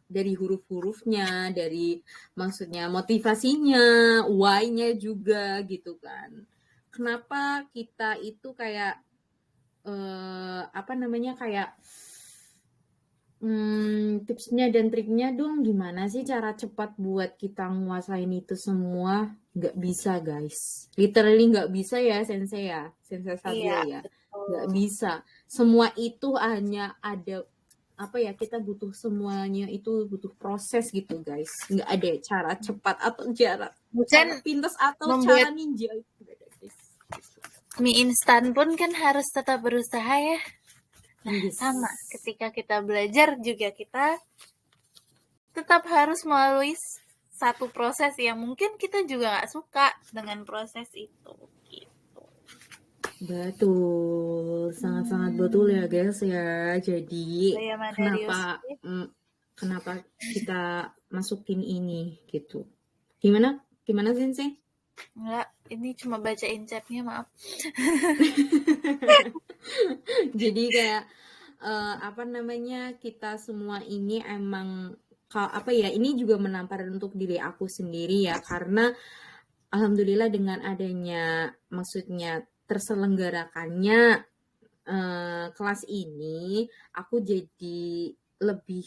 Dari huruf-hurufnya, dari maksudnya motivasinya, why-nya juga gitu kan. Kenapa kita itu kayak tipsnya dan triknya dong, gimana sih cara cepat buat kita nguasain itu semua? Nggak bisa guys, literally nggak bisa ya sensei Sabio ya, nggak bisa. Semua itu hanya ada kita butuh semuanya itu butuh proses gitu guys. Nggak ada cara cepat atau cara pintas atau cara ninja itu nggak ada guys. Mie instan pun kan harus tetap berusaha ya. Sama ketika kita belajar juga kita tetap harus melalui satu proses yang mungkin kita juga nggak suka dengan proses itu gitu. Betul, sangat-sangat betul ya guys ya. Jadi Saya Madarius. kenapa kita masukin ini gitu? Gimana Sensei? Enggak, ini cuma bacain chatnya, maaf. Jadi kayak kita semua ini emang ini juga menampar untuk diri aku sendiri ya, karena alhamdulillah dengan adanya maksudnya terselenggarakannya kelas ini, aku jadi lebih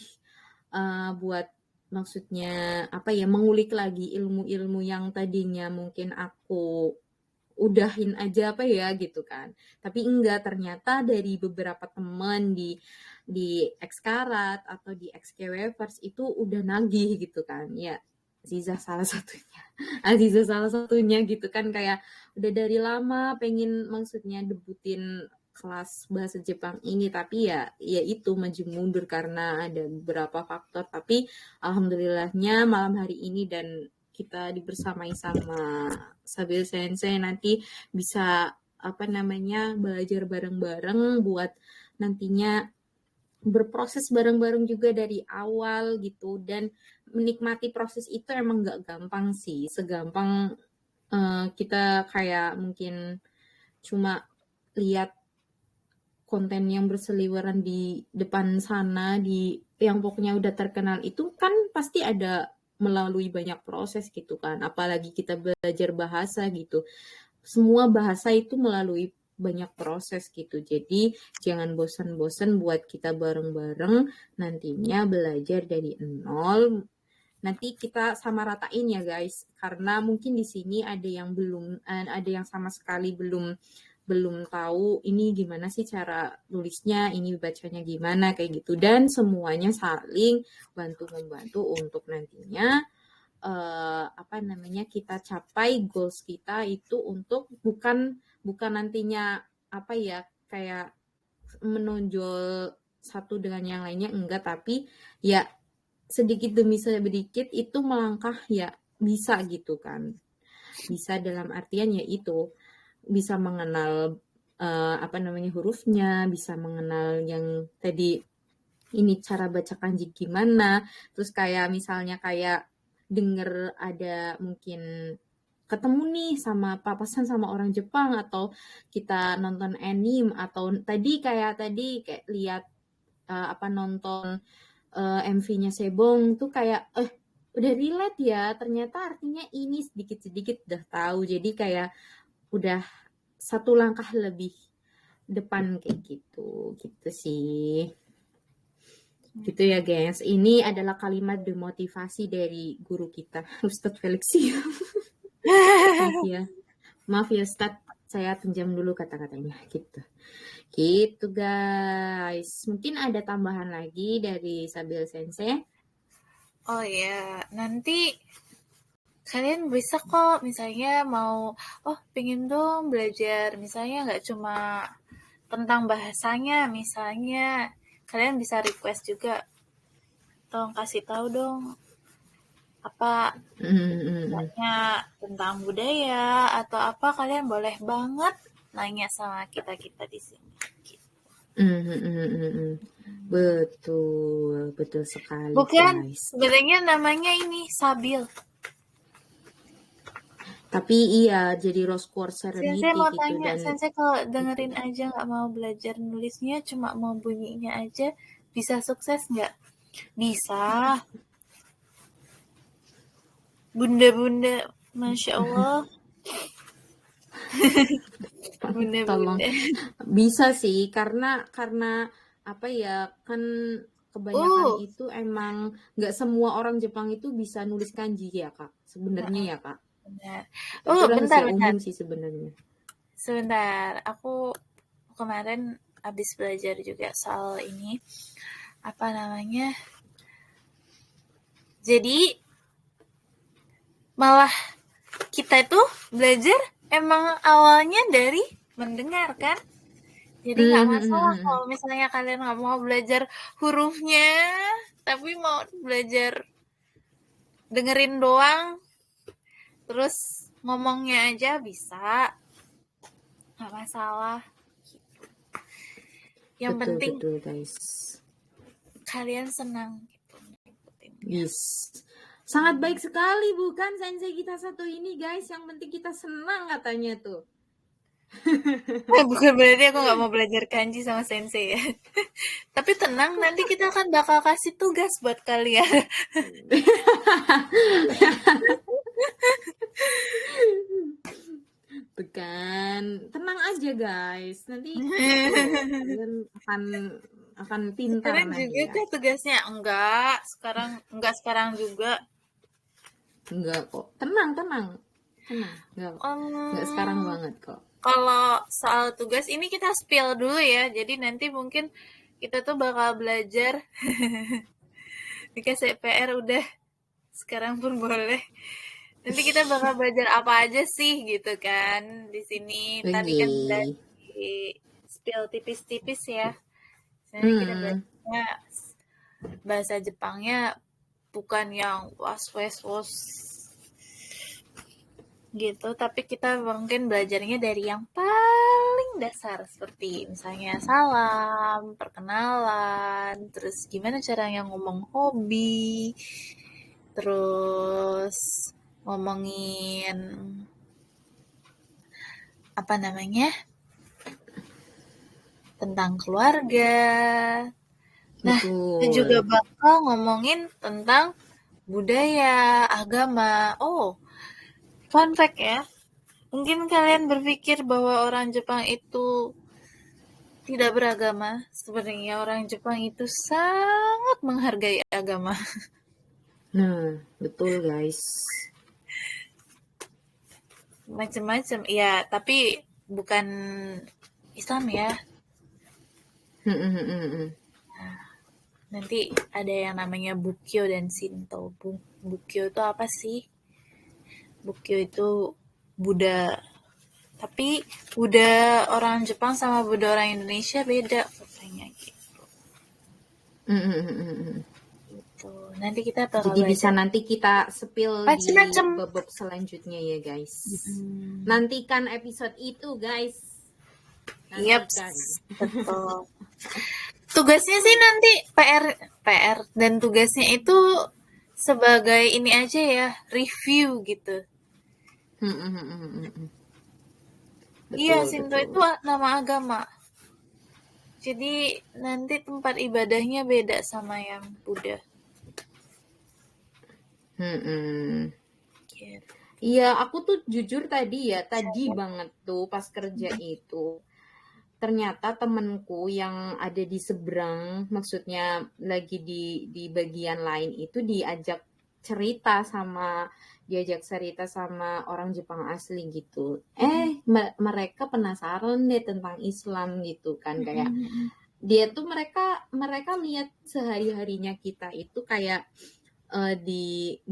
buat maksudnya mengulik lagi ilmu-ilmu yang tadinya mungkin aku udahin aja gitu kan. Tapi enggak, ternyata dari beberapa teman di Xkarat atau di XKWverse itu udah nagih gitu kan. Ya, Aziza salah satunya gitu kan, kayak udah dari lama pengen maksudnya debutin kelas bahasa Jepang ini, tapi ya itu maju mundur karena ada beberapa faktor. Tapi alhamdulillahnya malam hari ini dan kita dibersamai sama Sabil Sensei nanti bisa belajar bareng-bareng buat nantinya berproses bareng-bareng juga dari awal gitu, dan menikmati proses itu emang gak gampang sih, segampang kita kayak mungkin cuma lihat konten yang berseliweran di depan sana, yang pokoknya udah terkenal itu kan pasti ada melalui banyak proses gitu kan, apalagi kita belajar bahasa gitu, semua bahasa itu melalui banyak proses gitu. Jadi jangan bosan-bosan buat kita bareng-bareng nantinya belajar dari nol. Nanti kita sama ratain ya guys, karena mungkin di sini ada yang sama sekali belum tahu ini gimana sih cara nulisnya, ini bacanya gimana kayak gitu, dan semuanya saling bantu-membantu untuk nantinya kita capai goals kita itu, untuk bukan nantinya kayak menonjol satu dengan yang lainnya, enggak, tapi ya sedikit demi sedikit itu melangkah ya bisa gitu kan. Bisa dalam artian ya itu bisa mengenal hurufnya, bisa mengenal yang tadi ini cara baca kanji gimana, terus kayak misalnya kayak denger ada mungkin ketemu nih sama papasan sama orang Jepang, atau kita nonton anime, atau kayak lihat nonton MV-nya Sebong tuh kayak udah relate ya, ternyata artinya ini, sedikit-sedikit udah tahu, jadi kayak udah satu langkah lebih depan kayak gitu sih. Gitu ya guys, ini adalah kalimat demotivasi dari guru kita Ustadz Felix. Maaf ya Ustadz, saya pinjam dulu kata-katanya gitu guys. Mungkin ada tambahan lagi dari Sabil Sensei? Oh ya, nanti kalian bisa kok misalnya mau pengen dong belajar, misalnya nggak cuma tentang bahasanya, misalnya kalian bisa request juga, tolong kasih tahu dong apa tanya tentang budaya atau apa, kalian boleh banget nanya sama kita di sini. Betul sekali. Bukan, guys. sebenarnya namanya ini Sabil. Tapi iya, jadi Rose Quartz Serenity Sensei mau gitu. tanya, Dan Sensei kalau dengerin aja nggak mau belajar nulisnya, cuma mau bunyinya aja, bisa sukses nggak? Bisa. Bunda-bunda, Masya Allah. Bunda-bunda. Tolong. Bisa sih, karena apa ya, kan kebanyakan itu emang nggak semua orang Jepang itu bisa nulis kanji ya kak, sebenarnya ya kak. Benar. Bentar. Umum sih sebenarnya. Sebentar, aku kemarin habis belajar juga soal ini, apa namanya? Jadi malah kita itu belajar emang awalnya dari mendengar kan? Jadi nggak masalah kalau misalnya kalian nggak mau belajar hurufnya, tapi mau belajar dengerin doang, terus ngomongnya aja bisa, nggak masalah. Yang penting Betul guys. kalian senang gitu ngikutinnya. Yes. Sangat baik sekali bukan sensei kita satu ini guys. Yang penting kita senang katanya tuh. Bukan berarti aku nggak mau belajar kanji sama sensei ya. Tapi tenang, nanti kita akan bakal kasih tugas buat kalian. Bukan, tenang aja guys. Nanti kalian akan pintar Kalian nanti juga ya. kan tugasnya enggak sekarang juga. Enggak kok. Tenang. Enggak sekarang banget kok. Kalau soal tugas ini kita spill dulu ya. Jadi nanti mungkin kita tuh bakal belajar dikasih PR udah sekarang pun boleh. Nanti kita bakal belajar apa aja sih gitu kan di sini. Tadi kan udah di spill tipis-tipis ya. Nanti kita belajarnya bahasa Jepangnya bukan yang was gitu, tapi kita mungkin belajarnya dari yang paling dasar seperti misalnya salam, perkenalan, terus gimana caranya ngomong hobi, terus ngomongin apa namanya tentang keluarga. Nah, kita juga bakal ngomongin tentang budaya, agama. Oh, fun fact ya, mungkin kalian berpikir bahwa orang Jepang itu tidak beragama. Sebenarnya orang Jepang itu sangat menghargai agama. Nah, betul guys. Macam-macam, ya, tapi bukan Islam ya. Nanti ada yang namanya Bukkyo dan Shinto. Bukkyo itu apa sih? Bukkyo itu Buddha. Tapi Buddha orang Jepang sama Buddha orang Indonesia beda katanya gitu. Gitu. Nanti kita bakal Jadi bisa nanti kita spill di bab selanjutnya ya guys. Nantikan episode itu guys. Yep, betul. Tugasnya sih nanti PR dan tugasnya itu sebagai ini aja ya, review gitu. Iya, Shinto itu nama agama. Jadi nanti tempat ibadahnya beda sama yang Buddha. Iya, aku tuh jujur tadi banget tuh pas kerja itu. Ternyata temenku yang ada di seberang, maksudnya lagi di bagian lain itu diajak cerita sama orang Jepang asli gitu. Mereka penasaran deh tentang Islam gitu kan, kayak dia tuh mereka lihat sehari-harinya kita itu kayak di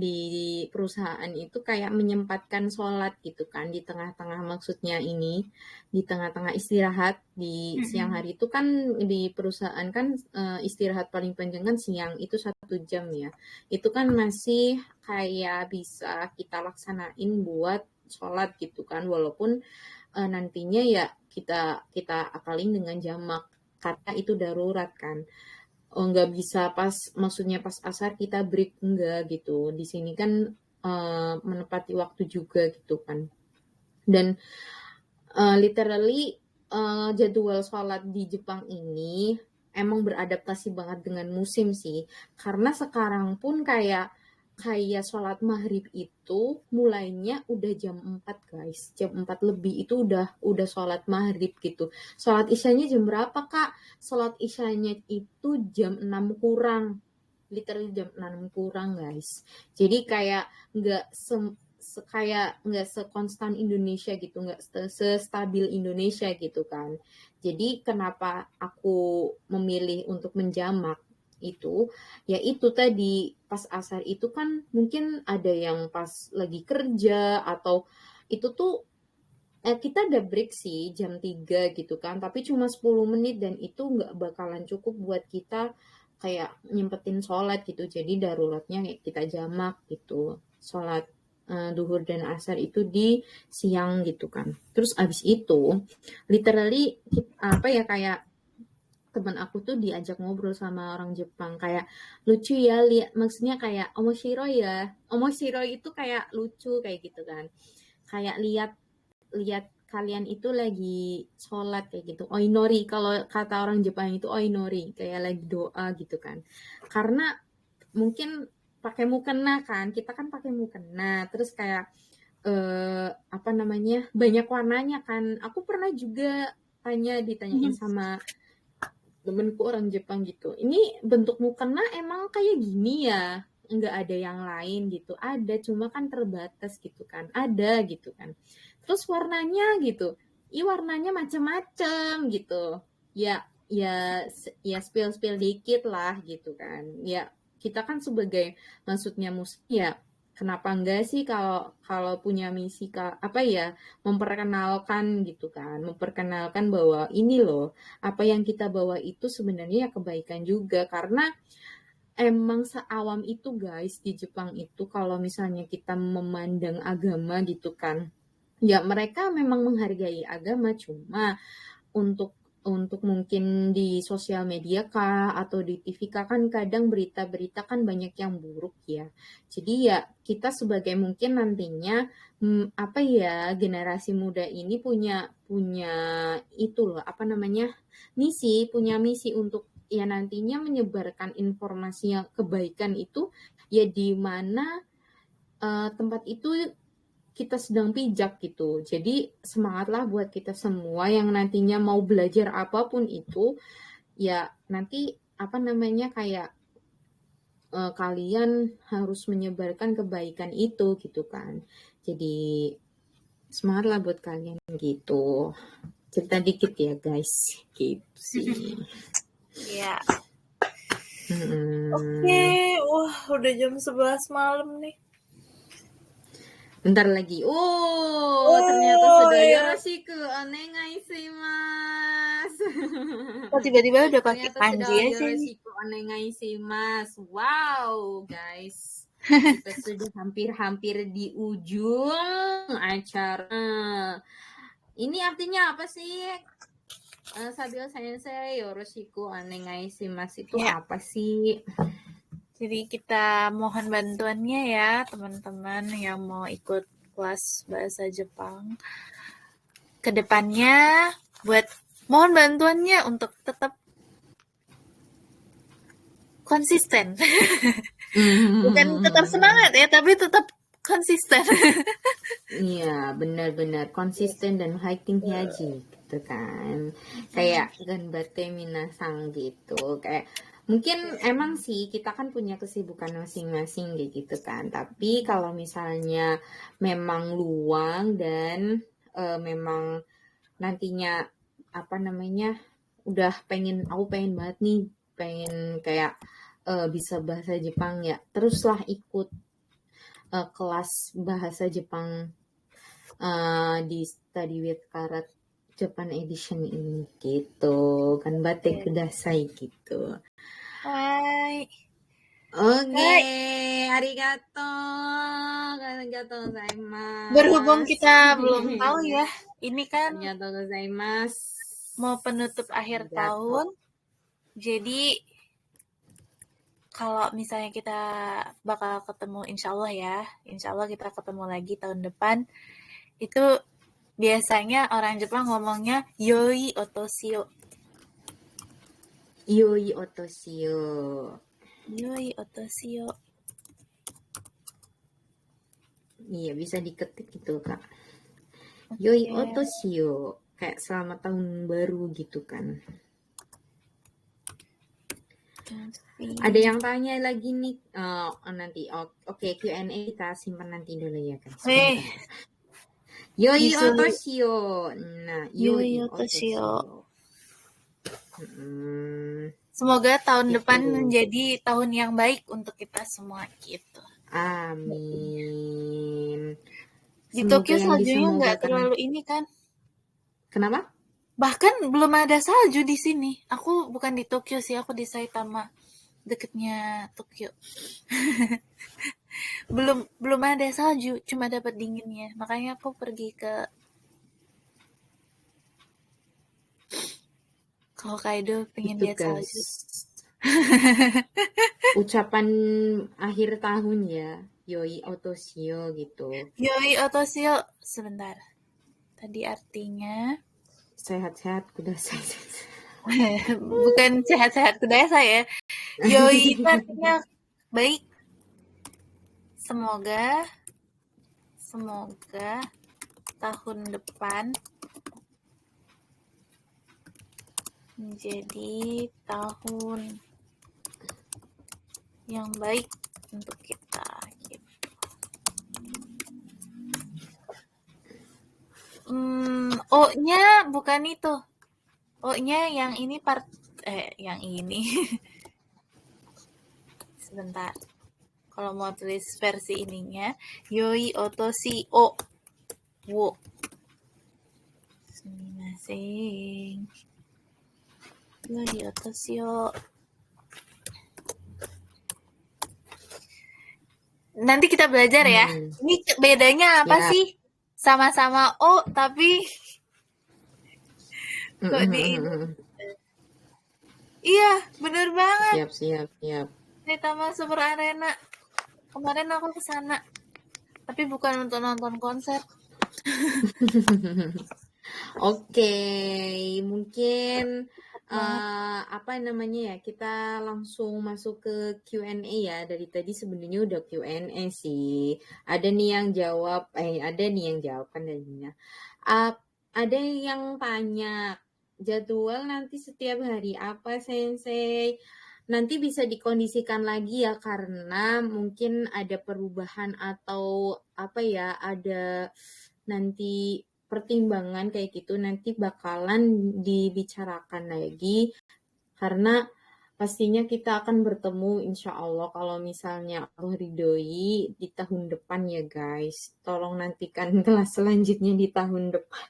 perusahaan itu kayak menyempatkan sholat gitu kan di tengah-tengah, maksudnya ini di tengah-tengah istirahat di siang hari itu kan di perusahaan kan istirahat paling panjang kan siang itu 1 jam ya, itu kan masih kayak bisa kita laksanain buat sholat gitu kan, walaupun nantinya ya kita akalin dengan jamak karena itu darurat kan. Nggak bisa maksudnya pas asar kita break, enggak gitu. Di sini kan menepati waktu juga gitu kan. Dan literally jadwal sholat di Jepang ini emang beradaptasi banget dengan musim sih. Karena sekarang pun kayak sholat maghrib itu mulainya udah jam 4 guys, jam 4 lebih itu udah sholat maghrib gitu. Sholat isyanya jam berapa kak? Sholat isyanya itu jam 6 kurang, literally jam 6 kurang guys. Jadi kayak nggak sekonstan Indonesia gitu, nggak sestabil Indonesia gitu kan. Jadi kenapa aku memilih untuk menjamak itu, ya itu tadi pas asar itu kan mungkin ada yang pas lagi kerja atau itu tuh kita ada break sih jam 3 gitu kan, tapi cuma 10 menit dan itu nggak bakalan cukup buat kita kayak nyempetin sholat gitu. Jadi daruratnya kayak kita jamak gitu. Sholat duhur dan asar itu di siang gitu kan. Terus abis itu literally apa ya, kayak teman aku tuh diajak ngobrol sama orang Jepang, kayak lucu ya, lihat maksudnya kayak omoshiro ya. Omoshiro itu kayak lucu kayak gitu kan. Kayak lihat kalian itu lagi sholat kayak gitu. Oinori, kalau kata orang Jepang itu oinori, kayak lagi doa gitu kan. Karena mungkin pakai mukena kan, kita kan pakai mukena, terus kayak apa namanya, banyak warnanya kan. Aku pernah juga ditanyain sama temenku orang Jepang gitu, ini bentuk mukena emang kayak gini ya, nggak ada yang lain gitu? Ada, cuma kan terbatas gitu kan, ada gitu kan. Terus warnanya gitu, warnanya macam-macam gitu, ya spill dikit lah gitu kan. Ya kita kan sebagai, maksudnya musik ya, kenapa enggak sih kalau punya misi apa ya, memperkenalkan gitu kan, memperkenalkan bahwa ini loh, apa yang kita bawa itu sebenarnya ya kebaikan juga. Karena emang seawam itu guys di Jepang itu, kalau misalnya kita memandang agama gitu kan, ya mereka memang menghargai agama, cuma untuk mungkin di sosial media kah atau di TV kah, kan kadang berita-berita kan banyak yang buruk ya. Jadi ya kita sebagai mungkin nantinya apa ya, generasi muda ini punya itu loh, apa namanya, punya misi untuk ya nantinya menyebarkan informasi yang kebaikan itu ya di mana tempat itu kita sedang pijak gitu. Jadi semangatlah buat kita semua yang nantinya mau belajar apapun itu, ya nanti apa namanya, kayak kalian harus menyebarkan kebaikan itu gitu kan. Jadi semangatlah buat kalian gitu. Cerita dikit ya guys, gitu sih. Iya. Oke, wah udah jam 11 malam nih. Bentar lagi. Ternyata sudah yoroshiku onegai shimasu. Oh, tiba-tiba udah pakai kanji aja nih. Yoroshiku onegai shimasu. Wow, guys. Kita sudah hampir di ujung acara. Ini artinya apa sih? Sabio Sensei, yoroshiku onegai shimasu itu apa sih? Jadi kita mohon bantuannya ya teman-teman yang mau ikut kelas bahasa Jepang ke depannya, buat mohon bantuannya untuk tetap konsisten. Bukan tetap semangat ya, tapi tetap konsisten. Iya, benar-benar konsisten dan hiking haji gitu kan. Kayak ganbatte minasang gitu. Kayak mungkin emang sih kita kan punya kesibukan masing-masing kayak gitu kan. Tapi kalau misalnya memang luang dan memang nantinya apa namanya, aku pengen banget nih, pengen kayak bisa bahasa Jepang ya, teruslah ikut kelas bahasa Jepang di Study with Karat Japan Edition ini gitu kan, batte kudasai gitu. Hai. Oke, arigato gozaimasu. Berhubung kita belum tahu ya, ini kan arigato gozaimasu, mau penutup akhir tahun. Jadi kalau misalnya kita bakal ketemu, insya Allah kita ketemu lagi tahun depan, itu biasanya orang Jepang ngomongnya yoi otoshio. Yoi otoshio. Yoi otoshio. Iya, bisa diketik gitu kak. Yoi otoshio, kayak selamat tahun baru gitu kan. Ada yang tanya lagi nih, nanti oke, Q&A kita simpan nanti dulu ya guys. Yoi otoshio. Nah, yoi otoshio. Semoga tahun depan menjadi tahun yang baik untuk kita semua gitu. Amin. Di Tokyo saljunya nggak terlalu ini kan? Kenapa? Bahkan belum ada salju di sini. Aku bukan di Tokyo sih, aku di Saitama. deketnya Tokyo. belum ada salju, cuma dapat dinginnya. Makanya aku pergi ke Hokkaido pengen Itu lihat salju. guys. Ucapan akhir tahun ya. Yoi Otoshio gitu. Yoi Otoshio. Sebentar. Tadi artinya Sehat-sehat kudasai. bukan sehat-sehat kudasai ya. Yoi itu artinya baik. Semoga tahun depan menjadi tahun yang baik untuk kita gitu. O-nya bukan itu. O-nya yang ini yang ini. Sebentar. Kalau mau tulis versi ininya, Yoi Otoshi O wo. Sumimasen. Yoi Otoshi O. Nanti kita belajar ya. Ini bedanya apa sih? Sama-sama O tapi kok di ini? Iya, bener banget. Siap. Saitama Super Arena. Kemarin aku ke sana. Tapi bukan untuk nonton konser. Oke, mungkin apa namanya ya, kita langsung masuk ke Q&A ya. Dari tadi sebenarnya udah Q&A sih. Ada nih yang jawab kan jadinya. Ada yang tanya, jadwal nanti setiap hari apa Sensei? Nanti bisa dikondisikan lagi ya, karena mungkin ada perubahan atau apa ya, ada nanti pertimbangan kayak gitu, nanti bakalan dibicarakan lagi, karena pastinya kita akan bertemu insya Allah kalau misalnya Allah ridhoi di tahun depan ya guys. Tolong nantikan kelas selanjutnya di tahun depan.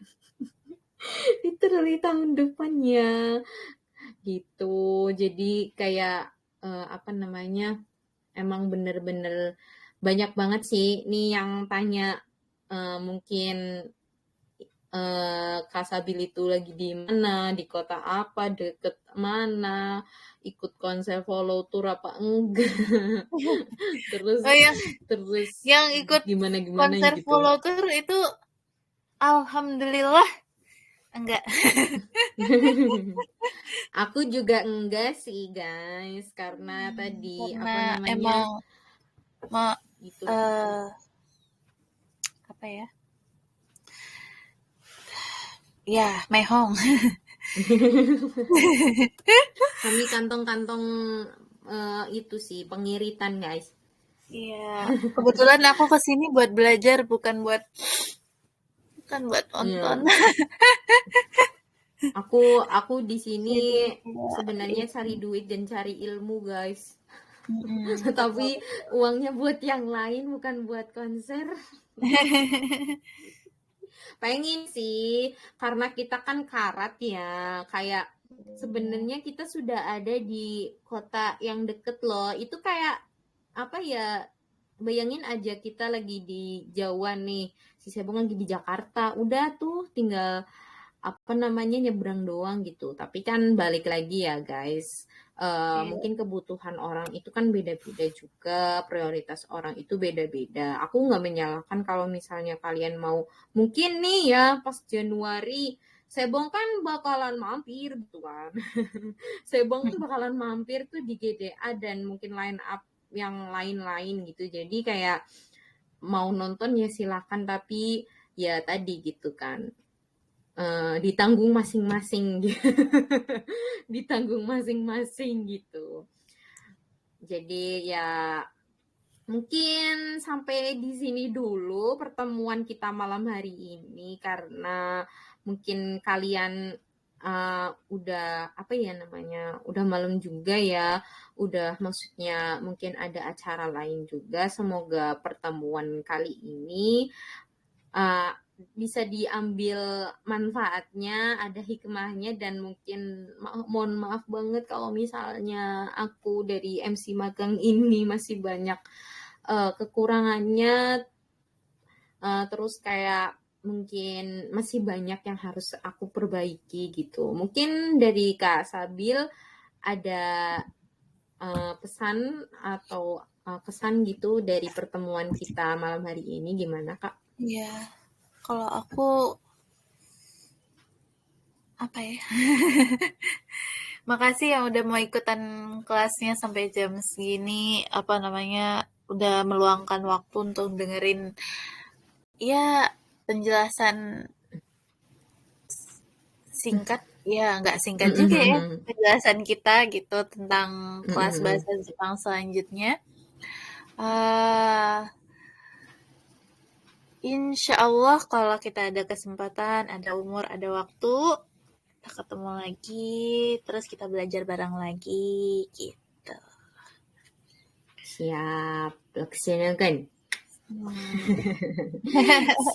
Literally tahun depannya gitu. Jadi kayak apa namanya, emang bener-bener banyak banget sih nih yang tanya, mungkin Kak Sabil itu lagi di mana, di kota apa, deket mana, ikut konser follow tour apa enggak. terus yang ikut gimana konser gitu. follow tour itu alhamdulillah enggak. Aku juga enggak sih guys, karena tadi karena apa namanya emang gitu. Apa ya? Ya, mehong. Kami kantong-kantong itu sih pengiritan guys. Iya, kebetulan aku kesini buat belajar, bukan buat nonton. Aku di sini sebenarnya cari duit dan cari ilmu guys. Tapi uangnya buat yang lain, bukan buat konser. Pengen sih, karena kita kan karat ya, kayak sebenarnya kita sudah ada di kota yang deket loh. Itu kayak apa ya, bayangin aja kita lagi di Jawa nih, si Sebong lagi di Jakarta, udah tuh tinggal apa namanya nyebrang doang gitu. Tapi kan balik lagi ya guys, mungkin kebutuhan orang itu kan beda-beda juga, prioritas orang itu beda-beda. Aku nggak menyalahkan kalau misalnya kalian mau, mungkin nih ya pas Januari Sebong kan bakalan mampir gitu kan. Sebong tuh bakalan mampir tuh di GDA dan mungkin line up yang lain-lain gitu. Jadi kayak mau nonton ya silakan, tapi ya tadi gitu kan, ditanggung masing-masing gitu. Ditanggung masing-masing gitu. Jadi ya mungkin sampai di sini dulu pertemuan kita malam hari ini, karena mungkin kalian udah apa ya namanya, udah malam juga ya, udah maksudnya mungkin ada acara lain juga. Semoga pertemuan kali ini bisa diambil manfaatnya, ada hikmahnya, dan mungkin mohon maaf banget kalau misalnya aku dari MC magang ini masih banyak kekurangannya, terus kayak mungkin masih banyak yang harus aku perbaiki gitu. Mungkin dari Kak Sabil ada pesan atau kesan gitu dari pertemuan kita malam hari ini, gimana Kak? Ya, kalau aku apa ya? Makasih yang udah mau ikutan kelasnya sampai jam segini, apa namanya, udah meluangkan waktu untuk dengerin ya penjelasan singkat, ya nggak singkat juga ya, penjelasan kita gitu tentang kelas bahasa Jepang selanjutnya. Insya Allah kalau kita ada kesempatan, ada umur, ada waktu, kita ketemu lagi, terus kita belajar bareng lagi, gitu. Siap, laksanakan.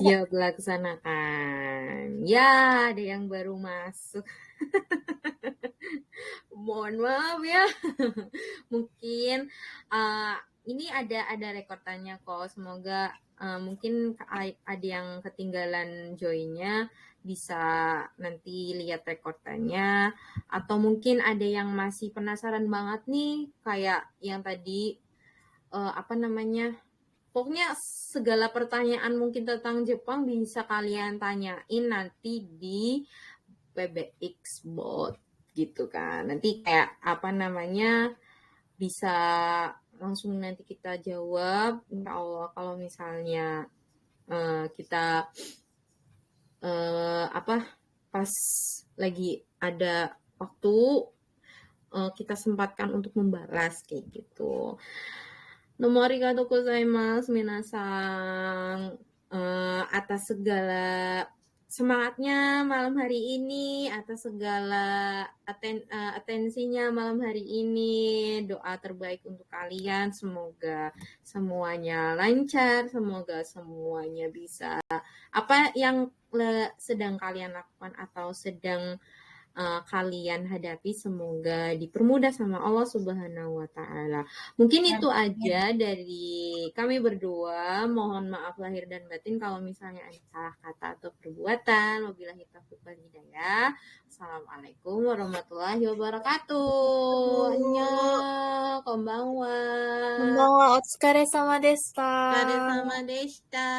Siap laksanakan. Ya, ada yang baru masuk. Mohon maaf ya. Mungkin ini ada rekordannya kok. Semoga mungkin ada yang ketinggalan joinnya, bisa nanti lihat rekordannya. Atau mungkin ada yang masih penasaran banget nih, kayak yang tadi pokoknya segala pertanyaan mungkin tentang Jepang bisa kalian tanyain nanti di PBX Bot gitu kan. Nanti kayak bisa langsung nanti kita jawab. Insya Allah kalau misalnya kita pas lagi ada waktu, kita sempatkan untuk membalas kayak gitu. Domo arigatou gozaimasu minasan, atas segala semangatnya malam hari ini, atas segala atensinya malam hari ini. Doa terbaik untuk kalian, semoga semuanya lancar, semoga semuanya bisa apa yang sedang kalian lakukan atau sedang kalian hadapi, semoga dipermudah sama Allah Subhanahu wa Ta'ala. Mungkin itu aja dari kami berdua. Mohon maaf lahir dan batin kalau misalnya ada salah kata atau perbuatan. Wabillahi taufiq wal hidayah. Assalamualaikum warahmatullahi wabarakatuh. Annyeong, konbanwa. Konbanwa, otsukare sama deshita. Otsukare sama deshita.